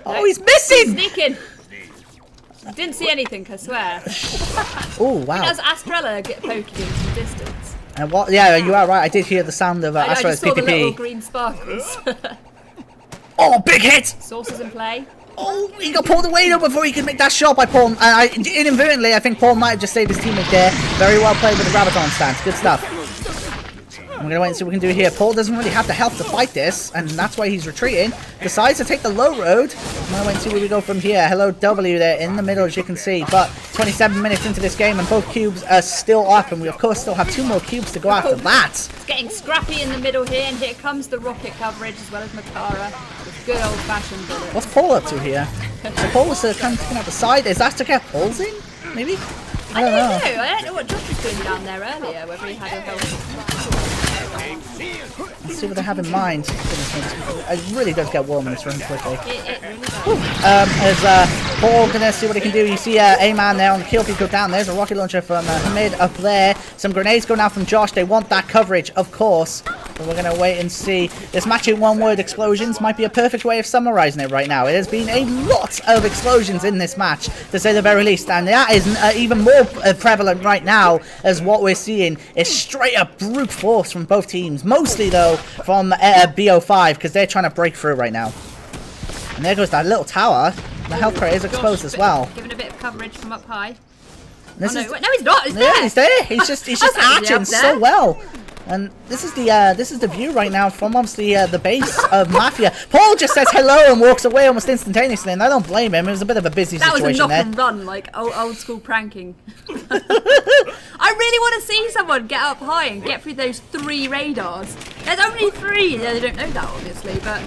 Oh, he's missing! Sneaking! Didn't see anything, I swear. Oh, wow. Does Astrella get poking in from distance? And what? Yeah, you are right. I did hear the sound of I Astrella's just saw the little PPP. green sparkles. Oh, big hit! Sources in play. Oh, he got pulled away though before he could make that shot by Paul. And inadvertently, I think Paul might have just saved his teammate there. Very well played with the Graviton stance. Good stuff. I'm going to wait and see what we can do here. Paul doesn't really have the health to fight this, and that's why he's retreating. Decides to take the low road. I'm going to wait and see where we go from here. Hello, W there in the middle, as you can see. But 27 minutes into this game, and both cubes are still up, and we, of course, still have 2 more cubes to go after that. It's getting scrappy in the middle here, and here comes the rocket coverage, as well as Makara. With good old-fashioned bullets. What's Paul up to here? So Paul was kind of taking out the side. Is that to get Paul's in? Maybe? I don't know. I don't know what Josh was doing down there earlier, whether he had a health. Let's see what they have in mind. It really does get warm in this room quickly. It really does. As Paul gonna see what he can do. You see A-Man there on the kill feed go down. There's a rocket launcher from Hamid up there. Some grenades go now from Josh. They want that coverage, of course. But we're gonna wait and see. This match in one word, explosions, might be a perfect way of summarizing it right now. It has been a lot of explosions in this match, to say the very least. And that is even more prevalent right now, as what we're seeing is straight up brute force from both teams. Mostly, though, from BO5, because they're trying to break through right now. And there goes that little tower. The health crate is exposed as well. Giving a bit of coverage from up high. This no, he's not. He's there. Yeah, he's there. He's just acting so well. And this is the view right now from obviously the base of Mafia. Paul just says hello and walks away almost instantaneously, and I don't blame him. It was a bit of a busy situation there. That was a knock and run, like old school pranking. I really want to see someone get up high and get through those 3 radars. There's only 3. They don't know that, obviously, but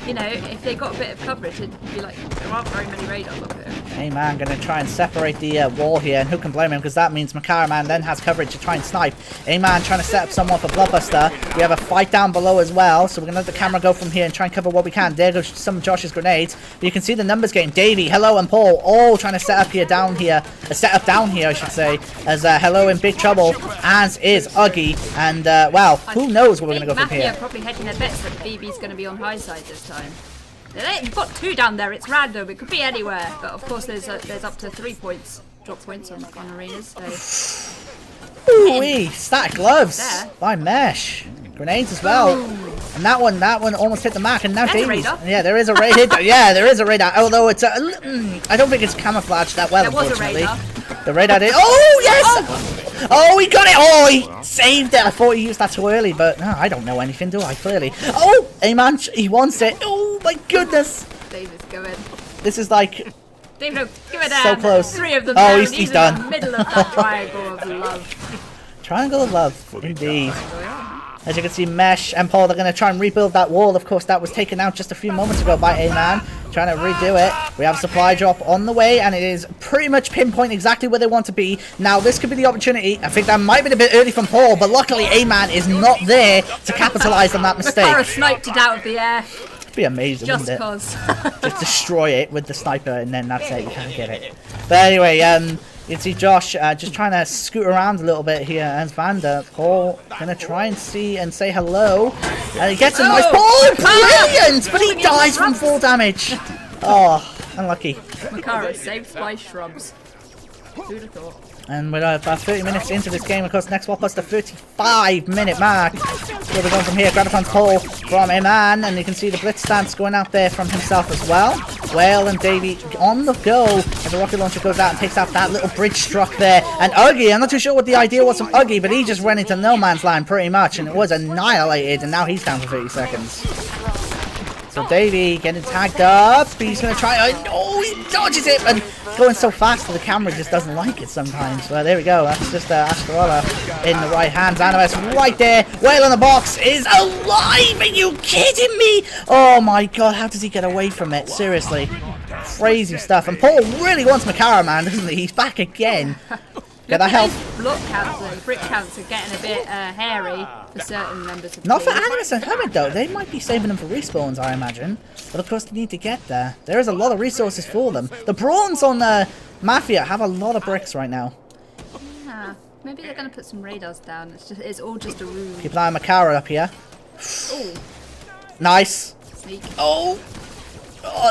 you know, if they got a bit of coverage, it'd be like, there aren't very many radars up here. Hey man, gonna try and separate the wall here, and who can blame him, because that means Makara Man then has coverage to try and snipe. Hey man trying to set up someone for Bloodbuster. We have a fight down below as well, so we're gonna let the camera go from here and try and cover what we can. There goes some of Josh's grenades, but you can see the numbers game. Davie, Hello, and Paul all trying to set up here down here, set up down here I should say, as Hello in big trouble, as is Uggy, and well, who knows where we're gonna go from here. Mafia probably hedging their bets that BB's gonna be on high side this time. They've got 2 down there, it's random, it could be anywhere, but of course there's up to 3 points, drop points on arenas, so... Ooh-wee, static gloves there. by Mesh. Grenades as well. Ooh. And that one almost hit the mark, and now There's a Davie's. radar. Yeah, there is a radar. Yeah, there is a radar, although it's I don't think it's camouflaged that well, There was a unfortunately. radar. The radar did. Oh, yes! Oh, he got it! Oh, he saved it! I thought he used that too early, but no, I don't know anything, do I? Clearly. Oh, A-Man, he wants it. Oh, my goodness. David's going. This is like... David, look, give it down. So close. 3 of them Oh, down. he's in done. the middle of that triangle of love. Triangle of love, indeed. As you can see, Mesh and Paul are going to try and rebuild that wall. Of course, that was taken out just a few moments ago by A-Man. Trying to redo it. We have a supply drop on the way, and it is pretty much pinpoint exactly where they want to be. Now, this could be the opportunity. I think that might have been a bit early from Paul, but luckily A-Man is not there to capitalize on that mistake. Makara sniped it out of the air. It'd be amazing, Just wouldn't it? cause. Just destroy it with the sniper, and then that's it. You can't get it. But anyway, you can see Josh just trying to scoot around a little bit here, and Vander. Paul gonna try and see and say hello, and he gets a nice ball. Brilliant! But he dies from full damage. Oh, unlucky. Makara saved by shrubs. Who'd have thought? And we're about 30 minutes into this game. Of course, next one plus the 35-minute mark. Where we're going from here. Graviton's pull from A-Man, and you can see the blitz stance going out there from himself as well. Whale and Davie on the go as the rocket launcher goes out and takes out that little bridge struck there. And Uggy, I'm not too sure what the idea was from Uggy, but he just ran into no man's land pretty much, and it was annihilated, and now he's down for 30 seconds. So Davie getting tagged up. He's going to try. Oh, he dodges it. And going so fast that the camera just doesn't like it sometimes. Well, there we go. That's just Astrella in the right hands. Animus right there. Whale on the box is alive. Are you kidding me? Oh my god. How does he get away from it? Seriously. Crazy stuff. And Paul really wants Makara, man, doesn't he? He's back again. Get that health. Block counts, the brick counts are getting a bit hairy for certain members of the Not for team. Animus and Hermit though. They might be saving them for respawns, I imagine. But of course they need to get there. There is a lot of resources for them. The prawns on Mafia have a lot of bricks right now. Yeah, maybe they're going to put some radars down. It's all just a room. Keep an eye on Makara up here. Oh, Nice. sneak. Oh,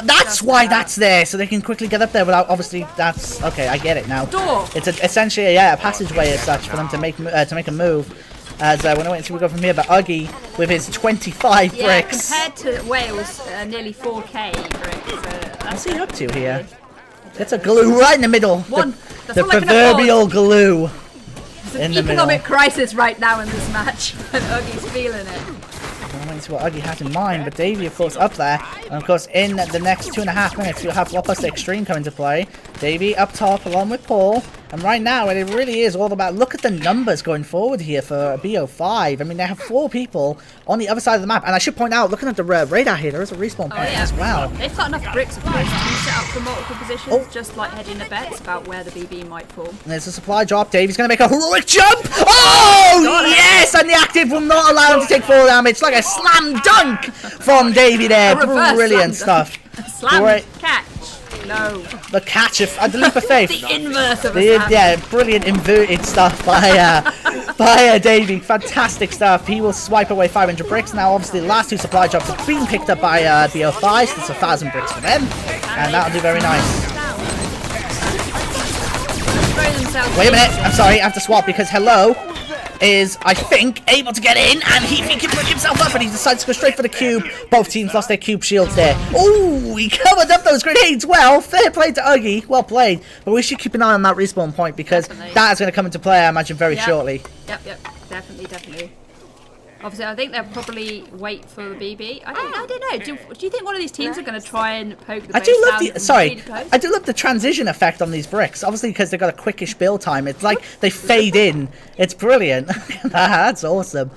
that's why that's there, so they can quickly get up there without, obviously, that's, okay, I get it now. Door. It's essentially, yeah, a passageway as such for them to make a move. As we're waiting to go from here, but Uggy with his 25 Yeah, bricks. compared to Wales, nearly 4k bricks. What's he up to here? That's a glue right in the middle. One. That's The all I can proverbial glue. It's in an the economic middle. crisis right now in this match, and Uggy's feeling it. I'm waiting to see what Uggy has in mind, but Davie, of course, up there. And of course, in the next 2.5 minutes, you'll have Blockbuster Extreme come into play. Davie up top along with Paul. And right now, it really is all about, look at the numbers going forward here for BO5. I mean, they have 4 people on the other side of the map. And I should point out, looking at the radar here, there is a respawn point as well. They've got enough bricks, of course, to be set up for multiple positions, just like hedging the bets about where the BB might fall. And there's a supply drop. Davie's going to make a heroic jump. Oh, yes! And the active will not allow him to take 4 damage. Like a slam dunk from Davie there. Brilliant stuff. Slam catch. No. The catch of the leap of faith. The inverse of a slam. Yeah, brilliant inverted stuff by Davie. Fantastic stuff. He will swipe away 500 bricks. Now, obviously, the last 2 supply drops have been picked up by BO5, so it's 1,000 bricks for them. And that'll do very nice. Wait a minute. I'm sorry. I have to swap because Hello is, I think, able to get in, and he can pick himself up, and he decides to go straight for the cube. Both teams lost their cube shields there. Oh, he covered up those grenades well. Fair play to Uggy. Well played. But we should keep an eye on that respawn point, because that is going to come into play, I imagine, very shortly. Yep. Definitely. Obviously, I think they'll probably wait for the BB. I don't know. Do you think one of these teams are going to try and poke the base down? I do love the transition effect on these bricks. Obviously, because they've got a quickish build time. It's like they fade in. It's brilliant. That's awesome.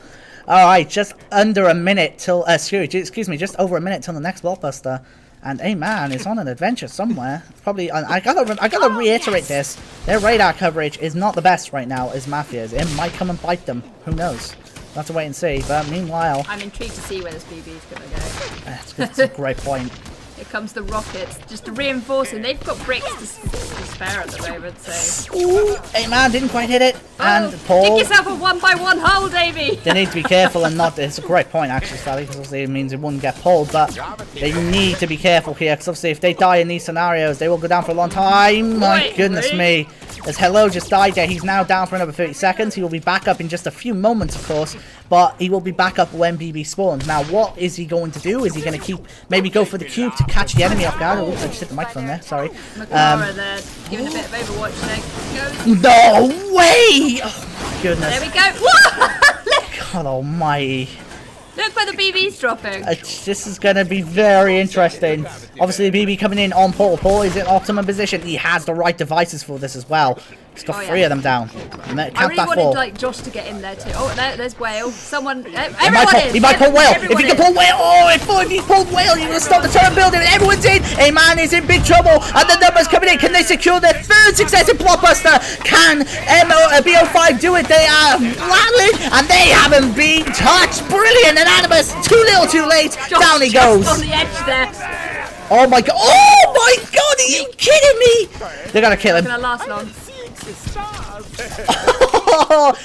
All right, just under a minute till. Excuse me, just over a minute till the next blockbuster. And a man is on an adventure somewhere. Probably. I gotta reiterate this. Their radar coverage is not the best right now as Mafia's. It might come and bite them. Who knows? We'll have to wait and see, but meanwhile... I'm intrigued to see where this BB is going to go. That's a great point. Here comes the rockets, just to reinforce him. They've got bricks to spare at the moment, so... Ooh, hey man, didn't quite hit it. And Paul... Dig yourself a 1-by-1 hole, Davie! They need to be careful and not... It's a great point, actually, Sally, because obviously it means it wouldn't get pulled, but they need to be careful here, because obviously if they die in these scenarios, they will go down for a long time. My goodness me. As Hello just died there, he's now down for another 30 seconds. He will be back up in just a few moments, of course, but he will be back up when BB spawns. Now, what is he going to do? Is he going to maybe go for the cube to catch the enemy off guard? Oh, I just hit the microphone there, sorry. Makara there, giving a bit of Overwatch there. No way! Oh, my goodness. There we go. God almighty. Look where the BB's dropping. This is going to be very interesting. Obviously, the BB coming in on Paul. Paul is in optimum position. He has the right devices for this as well. He's got 3 of them down. I really wanted Josh to get in there too. Oh, there's Whale. Someone, he might pull Whale. If he can pull Whale, if he pulled Whale, he will stop the turret building. Everyone's in. A man is in big trouble, and the numbers coming in. Can they secure their 3rd successive blockbuster? Can BO5 do it? They are rattling, and they haven't been touched. Brilliant, and Animus too little, too late. Down he goes. On the edge there. Oh my god! Oh my god! Are you kidding me? They're gonna kill him. It's gonna last long.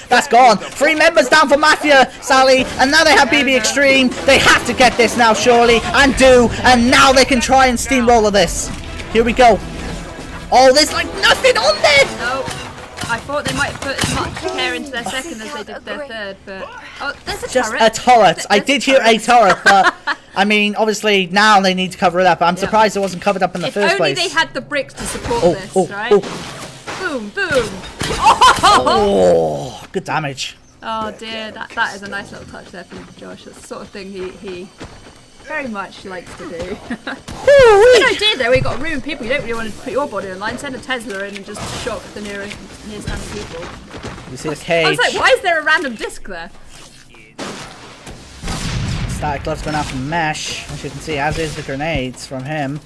That's gone. 3 members down for Mafia, Sally, and now they have BB Extreme. They have to get this now, surely, and now they can try and steamroller this. Here we go. Oh, there's like nothing on there. No, I thought they might put as much care into their 2nd as they did their 3rd, but there's a just turret. A turret. I did hear a turret, but I mean, obviously now they need to cover it up. I'm surprised it wasn't covered up in the first place. If only they had the bricks to support this, right? Boom, boom. Oh, good damage. Oh dear, that is a nice little touch there from Josh. That's the sort of thing he very much likes to do. Good idea though, we got a room of people. You don't really want to put your body online. Send a Tesla in and just shock the nearest people. You see the cage. I was like, why is there a random disc there? Static gloves going out from Mesh, as you can see, as is the grenades from him.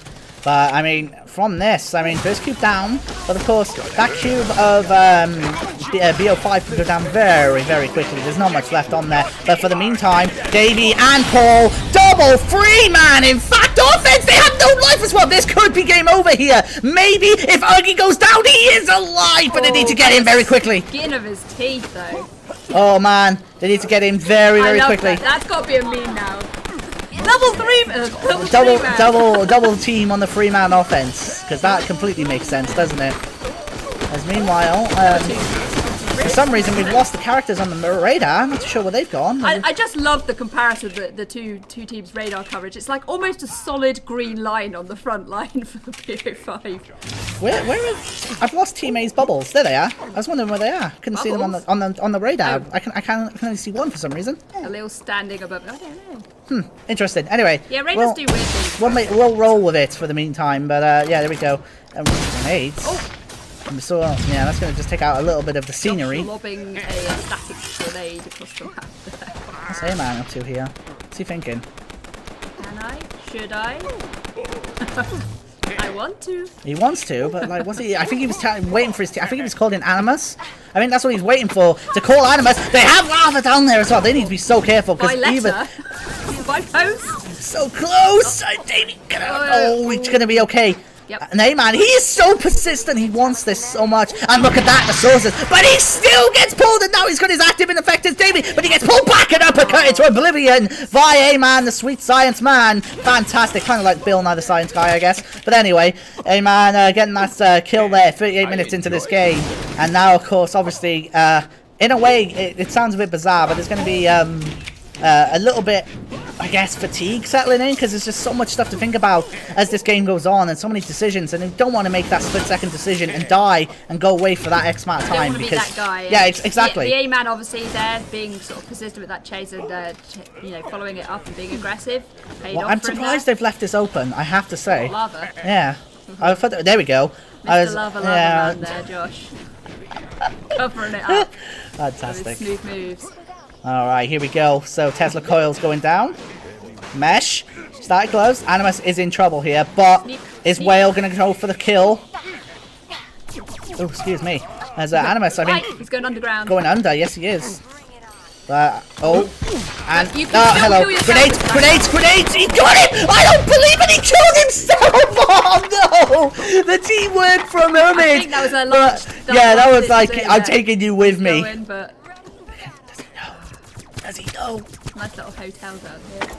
But, I mean, from this, I mean, first cube down. But, of course, that cube of BO5 can go down very, very quickly. There's not much left on there. But for the meantime, Davie and Paul, double free, man. In fact, offense, they have no life as well. This could be game over here. Maybe if Uggy goes down, he is alive. But they need to get him very quickly. Skin of his teeth, though. Oh, man. They need to get him very, very quickly. That's got to be a meme now. Double team on the free man offense, because that completely makes sense, doesn't it? As meanwhile, for some reason we've lost the characters on the radar. I'm not too sure where they've gone. I just love the comparison, the two teams' radar coverage. It's like almost a solid green line on the front line for the BO5. Where is? I've lost Team A's bubbles. There they are. I was wondering where they are. Couldn't see them on the radar. Oh. I can only see one for some reason. A little standing above. I don't know. Interesting. Anyway. Yeah, radars do weird things. We'll roll with it for the meantime. But yeah, there we go. Grenades. Oh. So yeah, that's going to just take out a little bit of the scenery. Just lobbing a static grenade across the map there. What's A-Man up to here? What's he thinking? Can I? Should I? I want to. He wants to, but like, what's he? I think he was waiting for his team. I think he was calling Animus. I think that's what he's waiting for, to call Animus. They have lava down there as well. They need to be so careful because by post. So close. Davie, it's gonna be okay. Yep. And A-Man, he is so persistent. He wants this so much. And look at that, the sources. But he still gets pulled, and now he's got his active and effective Davie. But he gets pulled back and uppercut into oblivion via A-Man, the sweet science man. Fantastic. Kind of like Bill Nye the Science Guy, I guess. But anyway, A-Man getting that kill there 38 minutes into this game. And now, of course, obviously, in a way, it sounds a bit bizarre, but there's going to be a little bit, I guess, fatigue settling in, because there's just so much stuff to think about as this game goes on, and so many decisions, and you don't want to make that split-second decision and die and go away for that X amount of time. Because that guy, yeah, exactly. The A-Man obviously there being sort of persistent with that chase and following it up and being aggressive. I'm surprised they've left this open, I have to say. Lava. Yeah. There we go. Mr. Lava Man there, Josh. Covering it up. Fantastic. With smooth moves. Alright, here we go. So Tesla coils going down. Mesh. Started close. Animus is in trouble here, but is Whale going to go for the kill? Oh, excuse me. As Animus, I think... He's going underground. Going under, yes he is. And... hello. Grenades! He got him! I don't believe it! He killed himself! Oh no! The teamwork from Hermit! I think that was a launch. Yeah, that was like, I'm taking you with me. Does he know? Nice little hotel down here.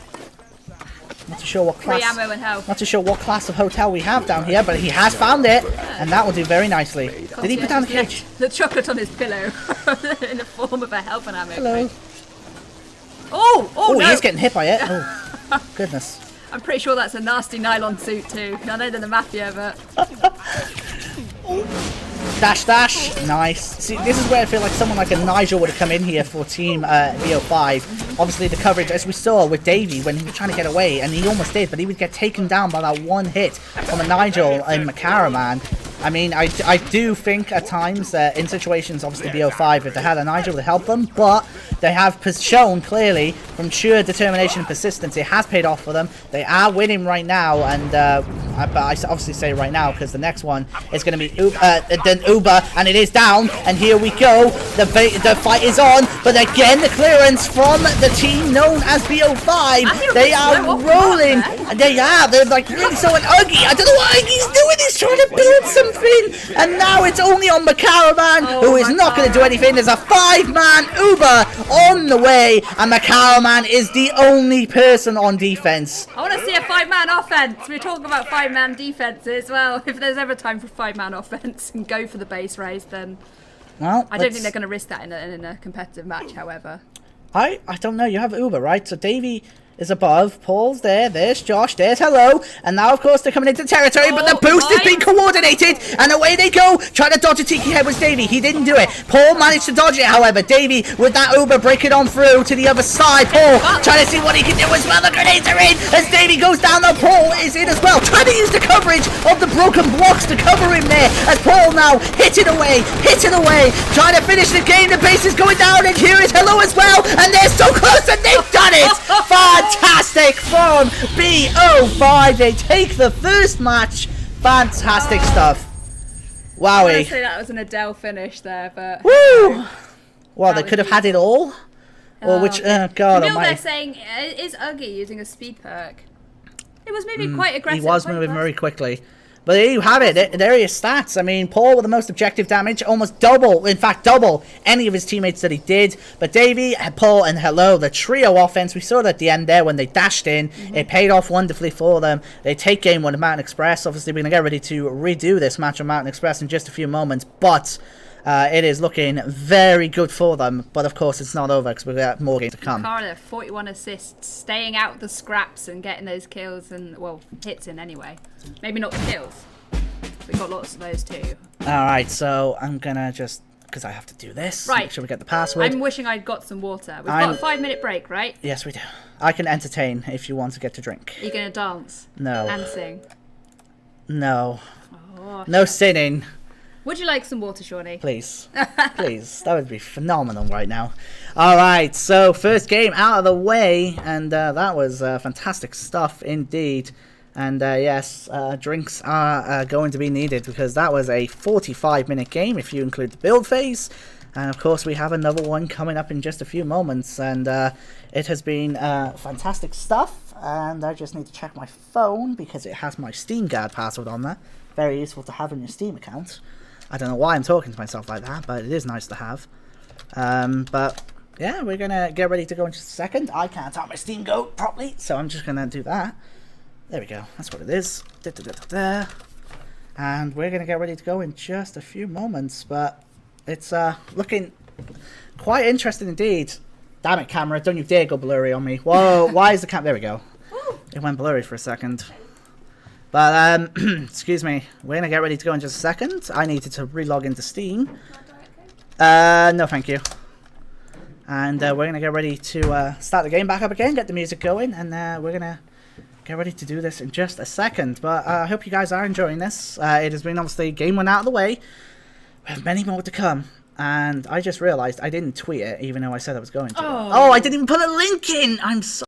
Not too sure what class. Free ammo and health. Not too sure what class of hotel we have down here, but he has found it, and that will do very nicely. Did he put down the cage? The chocolate on his pillow in the form of a health and ammo. Hello. Oh no! He's getting hit by it. Oh, goodness. I'm pretty sure that's a nasty nylon suit too. I know they're the Mafia, but. Dash. Nice. See, this is where I feel like someone like a Nigel would have come in here for Team BO5. Obviously, the coverage, as we saw with Davie when he was trying to get away, and he almost did, but he would get taken down by that one hit from a Nigel and Makara, man. I mean, I do think at times that in situations, obviously BO5, if they had a Nigel to help them, but they have shown clearly from sheer determination and persistence, it has paid off for them. They are winning right now, and but I obviously say right now because the next one is going to be Uber, and it is down, and here we go. The fight is on, but again the clearance from the team known as BO5. They are rolling. They're like really so an Uggy. I don't know what Uggy's doing. He's trying to build something, and now it's only on Makaraman, who is not going to do anything. There's a 5-man Uber on the way, and Makaraman is the only person on defense. I want to see a 5-man offense. We're talking about 5-man defense as well. If there's ever time for 5-man offense and go for the base raise, then well, I don't think they're going to risk that in a competitive match. However, I don't know. You have Uber, right? So Davie is above. Paul's there. There's Josh. There's Hello. And now, of course, they're coming into territory, but the boost has been coordinated, and away they go. Trying to dodge a Tiki head was Davie. He didn't do it. Paul managed to dodge it, however. Davie with that Uber breaking on through to the other side. Paul trying to see what he can do as well. The grenades are in as Davie goes down. Though Paul is in as well. Trying to use the coverage of the broken blocks to cover him there. As Paul now hitting away. Trying to finish the game. The base is going down, and here is Hello as well. And they're so close, and they've done it. fantastic from BO5. They take the first match. Fantastic stuff. I would Wowie. say that was an Adele finish there, but... Woo! Well, they was could have had it all. Or which, God Camille, almighty. they're saying, is Uggy using a speed perk? It was moving quite aggressive. He was moving very quickly. But there you have it. There are your stats. I mean, Paul with the most objective damage, almost double, in fact, double any of his teammates that he did. But Davie, Paul, and Hello, the trio offense, we saw it at the end there when they dashed in. It paid off wonderfully for them. They take game one of Mountain Express. Obviously, we're going to get ready to redo this match on Mountain Express in just a few moments. But it is looking very good for them. But, of course, it's not over because we've got more games to come. Carter, 41 assists, staying out the scraps and getting those kills and, well, hits in anyway. Maybe not the kills. We got lots of those too. Alright, so I'm gonna just, because I have to do this, right. Make sure we get the password. I'm wishing I'd got some water. We've got a 5-minute break, right? Yes, we do. I can entertain if you want to get to drink. Are you going to dance? No. And sing? No. Oh, no singing. Would you like some water, Shawnee? Please. Please. That would be phenomenal right now. Alright, so first game out of the way, and that was fantastic stuff indeed. And yes, drinks are going to be needed because that was a 45-minute game if you include the build phase. And of course we have another one coming up in just a few moments. And it has been fantastic stuff. And I just need to check my phone because it has my Steam Guard password on there. Very useful to have in your Steam account. I don't know why I'm talking to myself like that, but it is nice to have. But yeah, we're going to get ready to go in just a second. I can't tap my Steam Go properly, so I'm just going to do that. There we go. That's what it is. And we're going to get ready to go in just a few moments. But it's looking quite interesting indeed. Damn it, camera. Don't you dare go blurry on me. Whoa, why is the camera... There we go. It went blurry for a second. But, excuse me. We're going to get ready to go in just a second. I needed to relog into Steam. No, thank you. And we're going to get ready to start the game back up again. Get the music going. And we're going to... get ready to do this in just a second, but I hope you guys are enjoying this. It has been obviously game one out of the way. We have many more to come, and I just realised I didn't tweet it, even though I said I was going to. Oh, I didn't even put a link in! I'm so